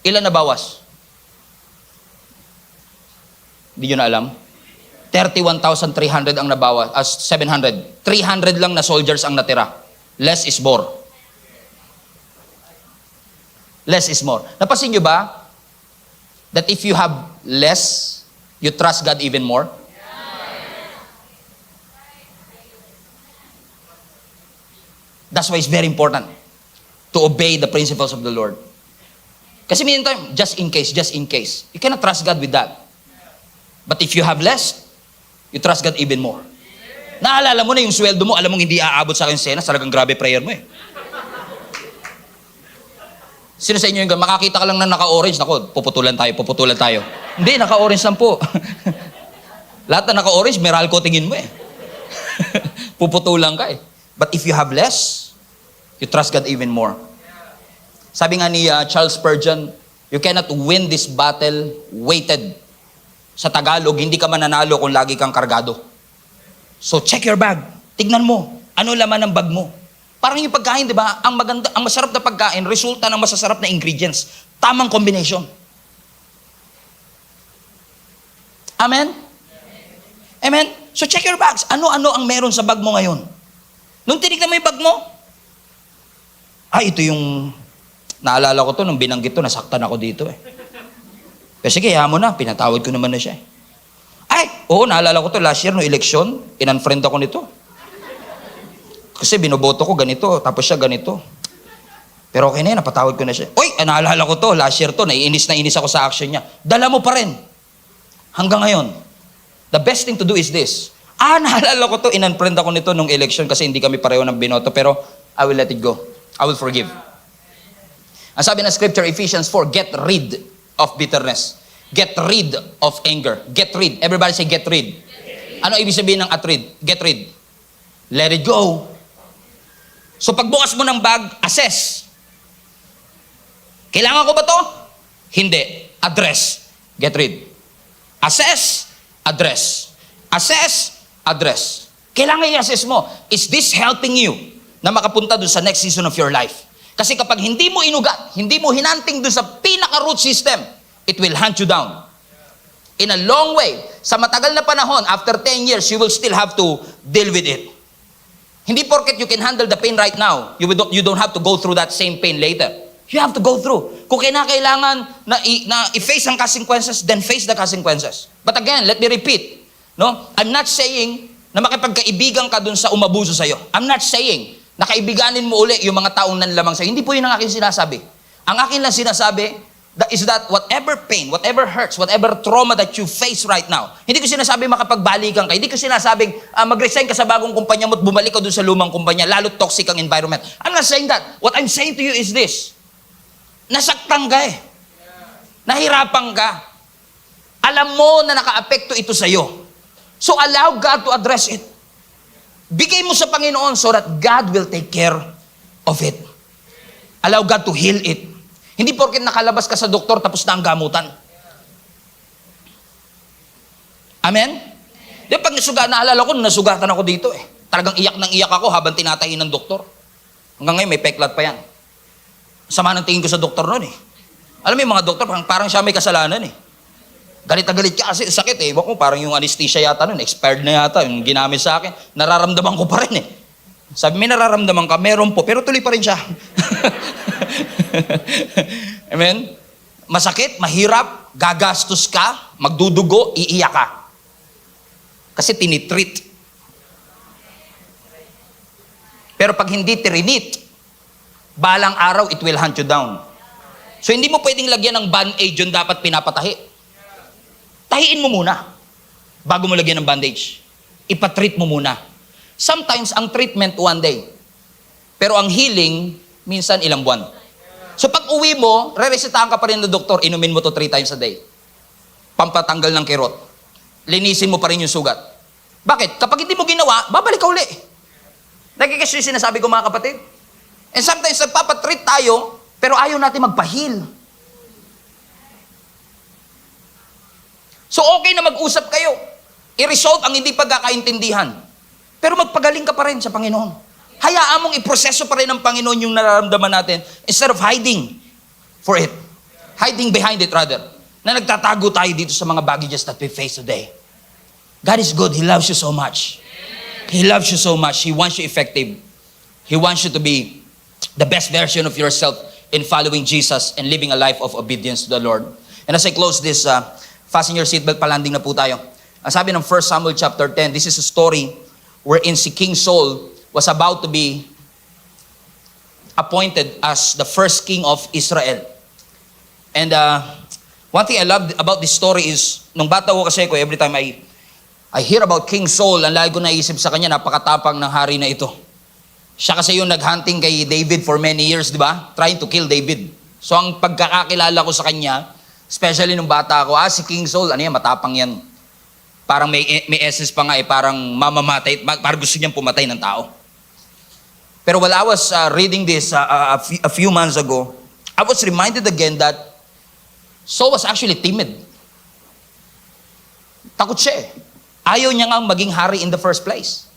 Ilan na bawas? Hindi nyo na alam? 31,300 ang nabawas. 700. 300 lang na soldiers ang natira. Less is more. Less is more. Napansin nyo ba that if you have less, you trust God even more? That's why it's very important to obey the principles of the Lord. Kasi meantime, just in case, you cannot trust God with that. But if you have less, you trust God even more. Naalala mo na yung sweldo mo, alam mong hindi aabot sa akin sena, talagang grabe prayer mo eh. Sino sa inyo yung makakita ka lang na naka-orange, nako, puputulan tayo. Hindi, naka-orange lang po. Lahat na naka-orange, Meralco tingin mo eh. Puputulan ka eh. But if you have less, you trust God even more. Sabi nga ni Charles Spurgeon, you cannot win this battle weighted. Sa Tagalog, hindi ka mananalo kung lagi kang kargado. So check your bag. Tignan mo, ano laman ng bag mo. Parang yung pagkain, di ba? Ang masarap na pagkain, resulta ng masasarap na ingredients. Tamang combination. Amen? Amen? So check your bags. Ano-ano ang meron sa bag mo ngayon? Nung tinignan mo yung bag mo, ito yung, naalala ko to, nung binanggit to, nasaktan ako dito eh. Pero sige, mo na, pinatawad ko naman na siya eh. Naalala ko to, last year, no election, in-unfriend ako nito. Kasi binoboto ko ganito, tapos siya ganito. Pero okay na yun, napatawad ko na siya. Naalala ko to, last year to, naiinis ako sa action niya. Dala mo pa rin. Hanggang ngayon. The best thing to do is this. Naalala ko to, in-unfriend ako nito nung election kasi hindi kami pareho ng binoto, pero I will let it go. I will forgive. Ang sabi ng scripture, Ephesians 4, get rid of bitterness. Get rid of anger. Get rid. Everybody say get rid. Ano ibig sabihin ng get rid? Let it go. So pagbukas mo ng bag, assess. Kailangan ko ba to? Hindi. Address. Get rid. Assess. Address. Assess. Address. Kailangan i-assess mo. Is this helping you na makapunta dun sa next season of your life? Kasi kapag hindi mo inugat, hindi mo hinanting dun sa pinaka-root system, it will hunt you down. In a long way, sa matagal na panahon, after 10 years, you will still have to deal with it. Hindi porket you can handle the pain right now, you don't have to go through that same pain later. You have to go through. Kung kailangan na i-face ang consequences, then face the consequences. But again, let me repeat. No? I'm not saying na makipagkaibigan ka dun sa umabuso sa'yo. I'm not saying na kaibiganin mo uli yung mga taong nanlamang sa'yo. Hindi po yun ang aking sinasabi. Ang akin lang sinasabi is that whatever pain, whatever hurts, whatever trauma that you face right now, hindi ko sinasabi makapagbalikan ka. Hindi ko sinasabing mag-resign ka sa bagong kumpanya mo at bumalik ka dun sa lumang kumpanya, lalo toxic ang environment. I'm not saying that. What I'm saying to you is this. Nasaktan ka eh. Nahirapan ka. Alam mo na nakaapekto ito sa'yo. So allow God to address it. Bigay mo sa Panginoon so that God will take care of it. Allow God to heal it. Hindi porket nakalabas ka sa doktor tapos na ang gamutan. Amen? Di pag naalala ko, nasugatan ako dito eh. Talagang iyak ng iyak ako habang tinatahi ng doktor. Hanggang ngayon may peklat pa yan. Sama ng tingin ko sa doktor noon eh. Alam mo yung mga doktor, parang siya may kasalanan eh. Galit na galit ka kasi sakit eh. Iba ko, parang yung anesthesia yata nun, expired na yata, yung ginamit sa akin. Nararamdaman ko pa rin eh. Sabi, may nararamdaman ka, meron po, pero tuloy pa rin siya. Amen? Masakit, mahirap, gagastos ka, magdudugo, iiyak ka. Kasi tinitreat. Pero pag hindi trinit, balang araw, it will hunt you down. So hindi mo pwedeng lagyan ng band-aid yun, dapat pinapatahi. Tahiin mo muna bago mo lagyan ng bandage. Ipatreat mo muna. Sometimes, ang treatment one day. Pero ang healing, minsan ilang buwan. So pag uwi mo, re-resetahan ka pa rin ng doktor, inumin mo to 3 times a day. Pampatanggal ng kirot. Linisin mo pa rin yung sugat. Bakit? Kapag hindi mo ginawa, babalik ka uli. Nagkikis yung sinasabi ko mga kapatid. And sometimes nagpapatreat tayo, pero ayaw natin magpa-heal. So okay na mag-usap kayo. I-resolve ang hindi pagkakaintindihan. Pero magpagaling ka pa rin sa Panginoon. Hayaan mong iproseso pa rin ng Panginoon yung nararamdaman natin instead of hiding for it. Hiding behind it rather. Na nagtatago tayo dito sa mga baggages that we face today. God is good. He loves you so much. He loves you so much. He wants you effective. He wants you to be the best version of yourself in following Jesus and living a life of obedience to the Lord. And as I close this, fasten your seatbelt, palanding na po tayo. Ang sabi ng 1 Samuel chapter 10, this is a story wherein si King Saul was about to be appointed as the first king of Israel. And one thing I love about this story is, nung bata ko kasi every time I hear about King Saul, ang lagi ko naisip sa kanya, napakatapang ng hari na ito. Siya kasi yung naghunting kay David for many years, di ba? Trying to kill David. So ang pagkakakilala ko sa kanya, especially nung bata ko, si King Saul, ano yan, matapang yan. Parang may essence pa nga parang mamamatay, parang gusto niyang pumatay ng tao. Pero while I was reading this a few months ago, I was reminded again that Saul was actually timid. Takot siya eh. Ayaw niya nga maging hari in the first place.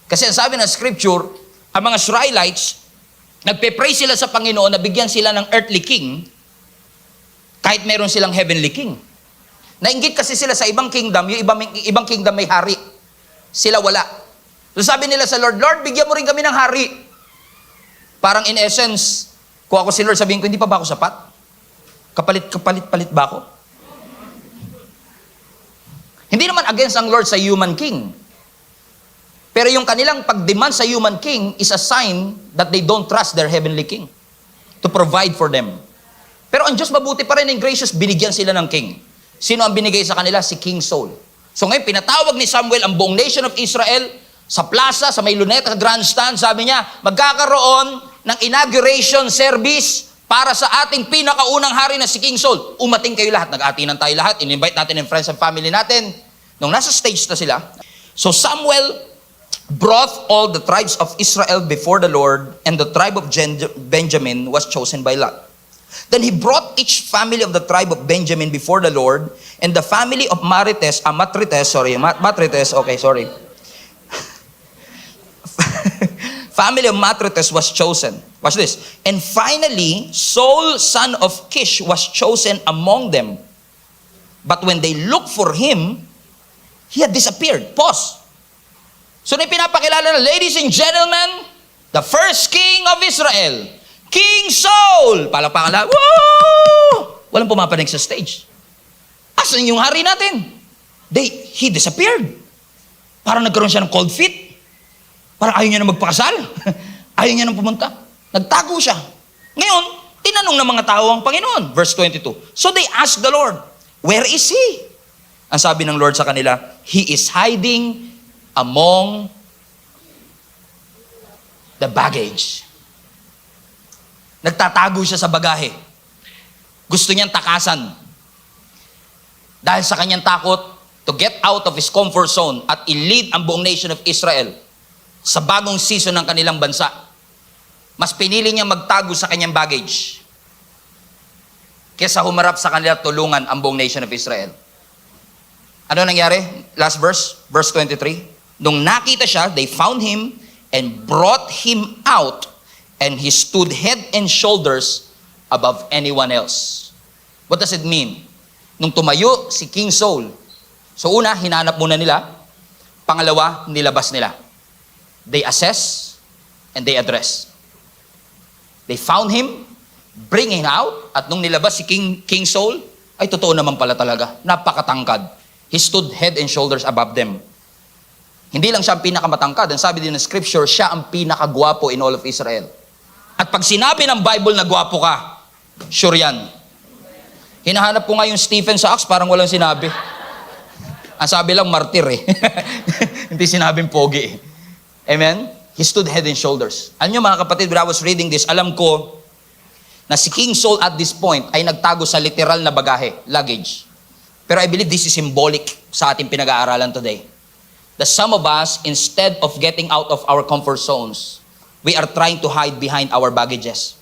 Kasi ang sabi ng scripture, ang mga Israelites, nagpe-pray sila sa Panginoon na bigyan sila ng earthly king kahit meron silang heavenly king. Nainggit kasi sila sa ibang kingdom, yung ibang kingdom may hari. Sila wala. So sabi nila sa Lord, Lord, bigyan mo rin kami ng hari. Parang in essence, kung ako si Lord, sabihin ko, hindi pa ba ako sapat? Kapalit-palit ba ako? Hindi naman against ang Lord sa human king. Pero yung kanilang pag-demand sa human king is a sign that they don't trust their heavenly king to provide for them. Pero ang Diyos mabuti pa rin and gracious, binigyan sila ng king. Sino ang binigay sa kanila? Si King Saul. So ngayon, pinatawag ni Samuel ang buong nation of Israel sa plaza, sa may Luneta Grandstand. Sabi niya, magkakaroon ng inauguration service para sa ating pinakaunang hari na si King Saul. Umating kayo lahat, nag-atinan tayo lahat, in-invite natin yung friends and family natin. Nung nasa stage na sila, so Samuel brought all the tribes of Israel before the Lord, and the tribe of Benjamin was chosen by Lot. Then he brought each family of the tribe of Benjamin before the Lord, and the family of Matrites family of Matrites was chosen. Watch this. And finally, Saul, son of Kish, was chosen among them. But when they looked for him, he had disappeared. Pause. So na pinapakilala na, ladies and gentlemen, the first king of Israel, King Saul. Palakpakan lang. Woo! Walang pumapanig sa stage. Asan yung hari natin? He disappeared. Parang nagkaroon siya ng cold feet. Parang ayaw niya na magpakasal. Ayaw niya na pumunta. Nagtago siya. Ngayon, tinanong ng mga tao ang Panginoon. Verse 22. So they asked the Lord, where is he? Ang sabi ng Lord sa kanila, he is hiding among the baggage. Nagtatago siya sa bagahe. Gusto niyang takasan. Dahil sa kanyang takot to get out of his comfort zone at i-lead ang buong nation of Israel sa bagong season ng kanilang bansa. Mas pinili niya magtago sa kanyang baggage kesa humarap sa kanila tulungan ang buong nation of Israel. Ano nangyari? Last verse, verse 23. Nung nakita siya, they found him and brought him out, and he stood head and shoulders above anyone else. What does it mean? Nung tumayo si King Saul, so una, hinanap muna nila. Pangalawa, nilabas nila. They assess and they address. They found him, bring him out, at nung nilabas si King Saul, ay totoo naman pala talaga, napakatangkad. He stood head and shoulders above them. Hindi lang siya ang pinakamatangkad, ang sabi din ng scripture, siya ang pinakagwapo in all of Israel. At pag sinabi ng Bible na gwapo ka, sure yan. Hinahanap ko nga yung Stephen sa Acts, parang walang sinabi. Ang sabi lang, martir eh. Hindi sinabing pogi eh. Amen? He stood head and shoulders. Alam niyo mga kapatid, when I was reading this, alam ko na si King Saul at this point ay nagtago sa literal na bagahe, luggage. Pero I believe this is symbolic sa ating pinag-aaralan today. That some of us, instead of getting out of our comfort zones, we are trying to hide behind our baggages.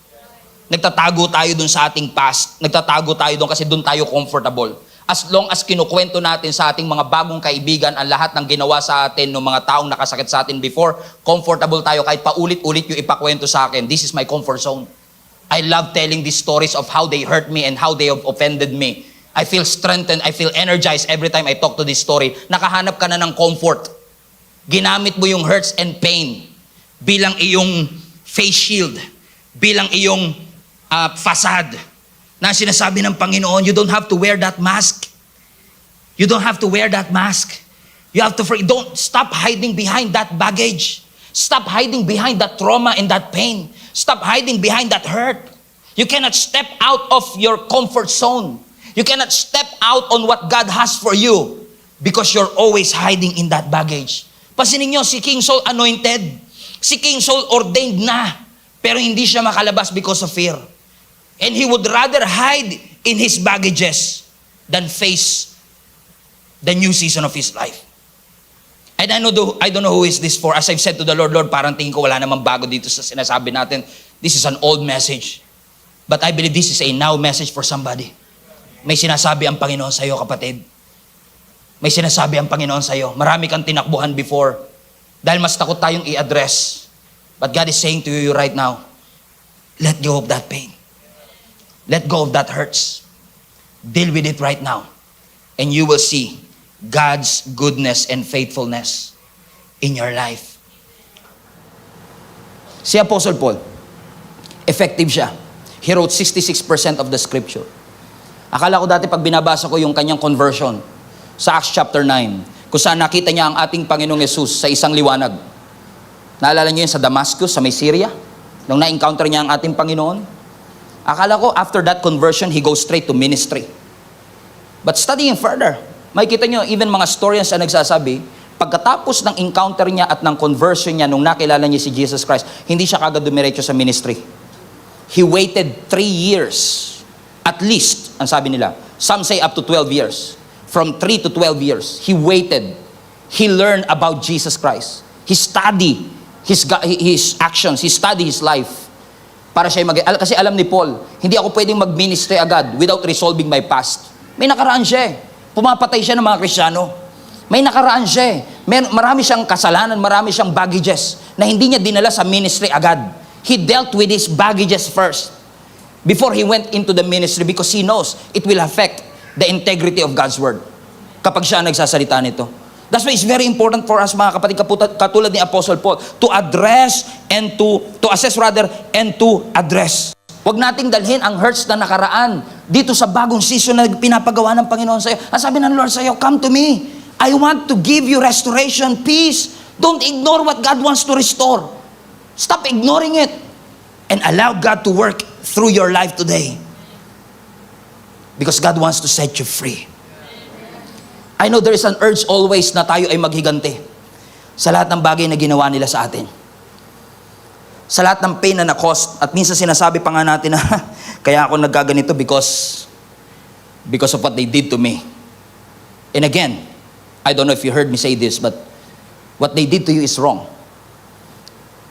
Nagtatago tayo dun sa ating past. Nagtatago tayo dun kasi dun tayo comfortable. As long as kinukwento natin sa ating mga bagong kaibigan ang lahat ng ginawa sa atin ng mga taong nakasakit sa atin before, comfortable tayo kahit paulit-ulit yung ipakwento sa akin. This is my comfort zone. I love telling these stories of how they hurt me and how they have offended me. I feel strengthened, I feel energized every time I talk to this story. Nakahanap ka na ng comfort. Ginamit mo yung hurts and pain bilang iyong face shield, bilang iyong facade. Na sinasabi ng Panginoon, you don't have to wear that mask. You don't have to wear that mask. You have to, don't stop hiding behind that baggage. Stop hiding behind that trauma and that pain. Stop hiding behind that hurt. You cannot step out of your comfort zone. You cannot step out on what God has for you because you're always hiding in that baggage. Pansinin niyo, si King Saul anointed. Si King Saul ordained na. Pero hindi siya makalabas because of fear. And he would rather hide in his baggages than face the new season of his life. And I don't know who is this for. As I've said to the Lord, Lord, parang tingin ko wala namang bago dito sa sinasabi natin. This is an old message. But I believe this is a now message for somebody. May sinasabi ang Panginoon sa iyo, kapatid. May sinasabi ang Panginoon sa iyo. Marami kang tinakbuhan before. Dahil mas takot tayong i-address. But God is saying to you right now, let go of that pain. Let go of that hurts. Deal with it right now. And you will see God's goodness and faithfulness in your life. Si Apostle Paul, effective siya. He wrote 66% of the scripture. Akala ko dati pag binabasa ko yung kanyang conversion sa Acts chapter 9, kung saan nakita niya ang ating Panginoong Yesus sa isang liwanag. Naalala niyo yun sa Damascus, sa may Syria? Nung na-encounter niya ang ating Panginoon? Akala ko after that conversion, he goes straight to ministry. But studying further, makikita nyo, even mga historians na nagsasabi, pagkatapos ng encounter niya at ng conversion niya nung nakilala niya si Jesus Christ, hindi siya kagad dumiretso sa ministry. He waited 3 years, at least, ang sabi nila. Some say up to 12 years. From 3 to 12 years, he waited. He learned about Jesus Christ. He studied his actions. He studied his life. Para siya kasi alam ni Paul, hindi ako pwedeng mag-ministry agad without resolving my past. May nakaraan siya. Pumapatay siya ng mga Kristiyano. May nakaraan siya. Marami siyang kasalanan, marami siyang baggages na hindi niya dinala sa ministry agad. He dealt with his baggages first before he went into the ministry because he knows it will affect the integrity of God's word kapag siya nagsasalita nito. That's why it's very important for us, mga kapatid, katulad ni Apostle Paul, to address and to assess rather, and to address. Huwag nating dalhin ang hurts na nakaraan dito sa bagong season na pinapagawa ng Panginoon sa iyo. Ang sabi ng Lord sa iyo, come to me. I want to give you restoration, peace. Don't ignore what God wants to restore. Stop ignoring it and allow God to work through your life today. Because God wants to set you free. I know there is an urge always na tayo ay maghiganti sa lahat ng bagay na ginawa nila sa atin. Sa lahat ng pain na na-cost. At minsan sinasabi pa nga natin na kaya ako nagkaganito because of what they did to me. And again, I don't know if you heard me say this, but what they did to you is wrong.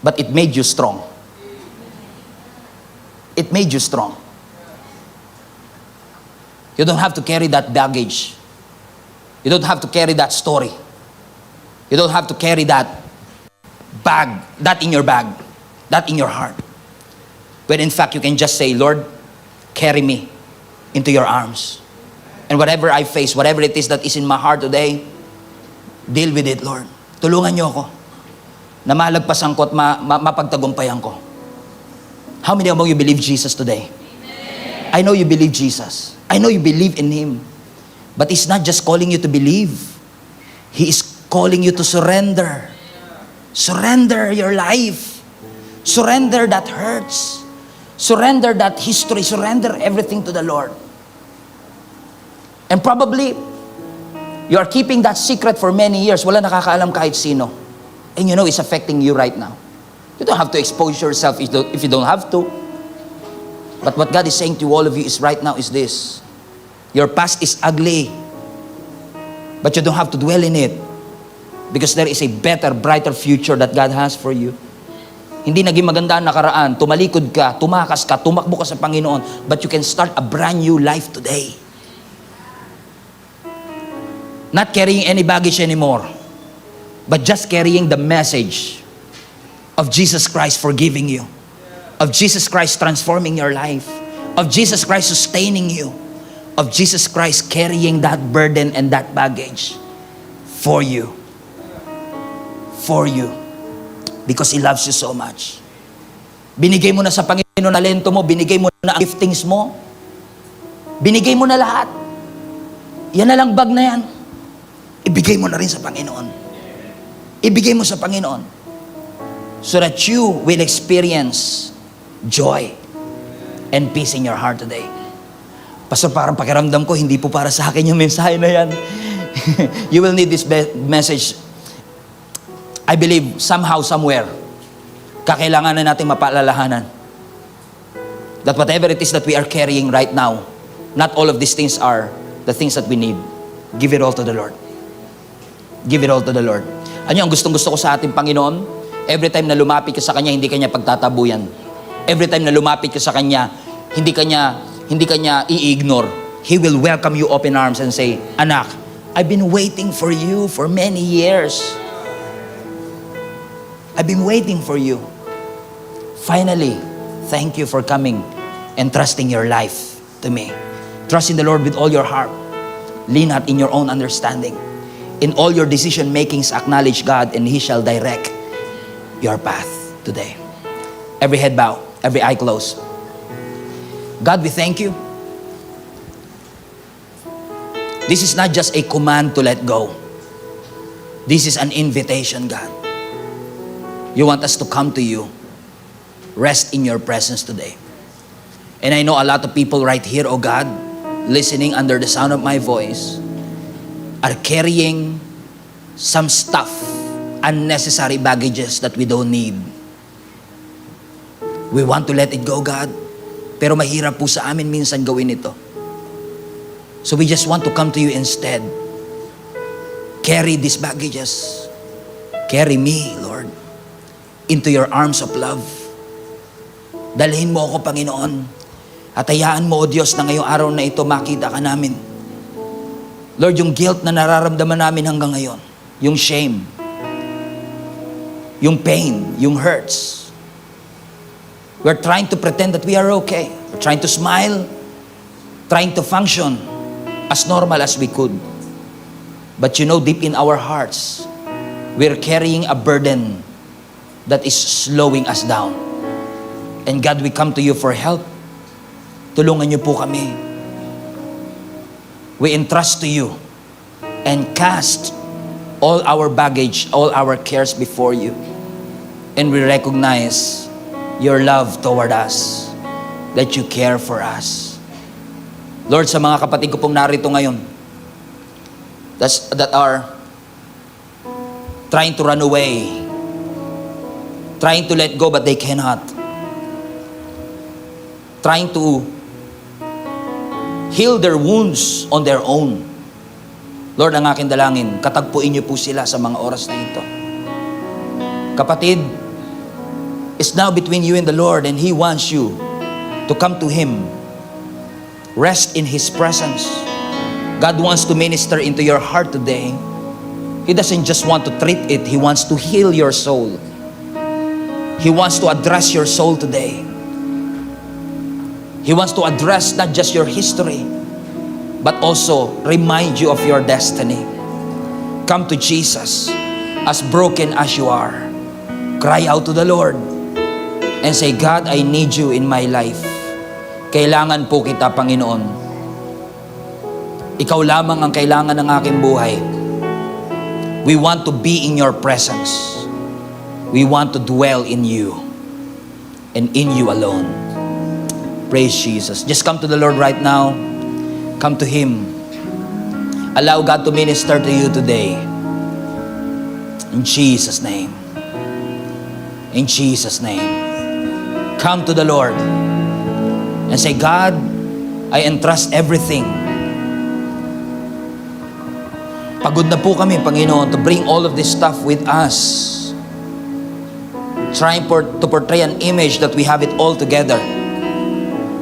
But it made you strong. It made you strong. You don't have to carry that baggage. You don't have to carry that story. You don't have to carry that bag, that in your bag, that in your heart. When in fact, you can just say, Lord, carry me into your arms. And whatever I face, whatever it is that is in my heart today, deal with it, Lord. Tulungan niyo ako na malagpasan ko at mapagtagumpayan ko. How many of you believe Jesus today? Amen. I know you believe Jesus. I know you believe in Him. But He's not just calling you to believe. He is calling you to surrender. Surrender your life. Surrender that hurts. Surrender that history. Surrender everything to the Lord. And probably, you are keeping that secret for many years. Wala nakakaalam kahit sino. And you know, it's affecting you right now. You don't have to expose yourself if you don't have to. But what God is saying to all of you is right now is this. Your past is ugly. But you don't have to dwell in it. Because there is a better, brighter future that God has for you. Hindi naging maganda ang nakaraan. Tumalikod ka, tumakas ka, tumakbo ka sa Panginoon. But you can start a brand new life today. Not carrying any baggage anymore. But just carrying the message of Jesus Christ forgiving you. Of Jesus Christ transforming your life. Of Jesus Christ sustaining you. Of Jesus Christ carrying that burden and that baggage for you. For you. Because He loves you so much. Binigay mo na sa Panginoon talento mo, binigay mo na ang giftings mo. Binigay mo na lahat. Yan na lang bag na yan. Ibigay mo na rin sa Panginoon. Ibigay mo sa Panginoon. So that you will experience joy and peace in your heart today. Pastor, parang pakiramdam ko, hindi po para sa akin yung mensahe na yan. You will need this message. I believe somehow, somewhere, kakailangan na natin mapaalalahanan that whatever it is that we are carrying right now, not all of these things are the things that we need. Give it all to the Lord. Give it all to the Lord. Ano yung gustong-gusto ko sa ating Panginoon? Every time na lumapit ka sa Kanya, hindi Kanya pagtatabuyan. Every time na lumapit ka sa Kanya, hindi Kanya i-ignore. He will welcome you open arms and say, Anak, I've been waiting for you for many years. I've been waiting for you. Finally, thank you for coming and trusting your life to me. Trust in the Lord with all your heart. Lean not in your own understanding. In all your decision makings, acknowledge God and He shall direct your path today. Every head bow, every eye closed. God, we thank you. This is not just a command to let go. This is an invitation, God. You want us to come to you, rest in your presence today. And I know a lot of people right here, oh God, listening under the sound of my voice, are carrying some stuff, unnecessary baggages that we don't need. We want to let it go, God, pero mahirap po sa amin minsan gawin ito. So we just want to come to you instead. Carry these baggages. Carry me, Lord, into your arms of love. Dalhin mo ako, Panginoon. At hayaan mo, O Diyos, na ngayong araw na ito makita ka namin. Lord, yung guilt na nararamdaman namin hanggang ngayon, yung shame, yung pain, yung hurts. We're trying to pretend that we are okay. We're trying to smile, trying to function as normal as we could. But you know, deep in our hearts, we're carrying a burden that is slowing us down. And God, we come to you for help. Tulungan niyo po kami. We entrust to you and cast all our baggage, all our cares before you. And we recognize your love toward us, that you care for us. Lord, sa mga kapatid ko pong narito ngayon, that are trying to run away, trying to let go but they cannot, trying to heal their wounds on their own. Lord, ang aking dalangin, katagpuin niyo po sila sa mga oras na ito. Kapatid, it's now between you and the Lord, and He wants you to come to Him. Rest in His presence. God wants to minister into your heart today. He doesn't just want to treat it, He wants to heal your soul. He wants to address your soul today. He wants to address not just your history, but also remind you of your destiny. Come to Jesus, as broken as you are. Cry out to the Lord and say, God, I need you in my life. Kailangan po kita, Panginoon. Ikaw lamang ang kailangan ng aking buhay. We want to be in your presence. We want to dwell in you and in you alone. Praise Jesus. Just come to the Lord right now. Come to Him. Allow God to minister to you today. In Jesus' name. In Jesus' name. Come to the Lord and say, God, I entrust everything. Pagod na po kami, Panginoon, to bring all of this stuff with us. Trying to portray an image that we have it all together.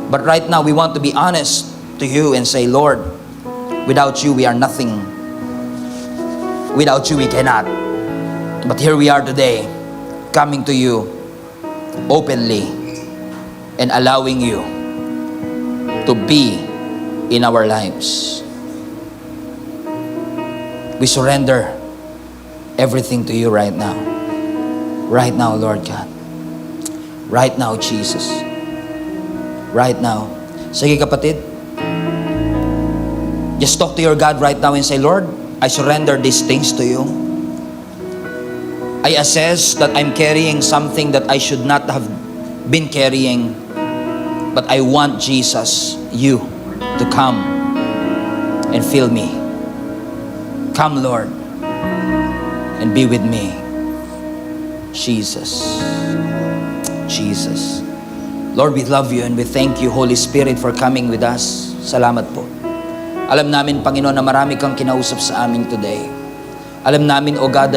But right now, we want to be honest to you and say, Lord, without you, we are nothing. Without you, we cannot. But here we are today, coming to you openly and allowing you to be in our lives. We surrender everything to you right now. Right now, Lord God. Right now, Jesus. Right now. Sige kapatid. Just talk to your God right now and say, Lord, I surrender these things to you. I assess that I'm carrying something that I should not have been carrying. But I want Jesus, you, to come and fill me. Come, Lord, and be with me. Jesus. Jesus. Lord, we love you and we thank you, Holy Spirit, for coming with us. Salamat po. Alam namin, Panginoon, na marami kang kinausap sa amin today. Alam namin, O God,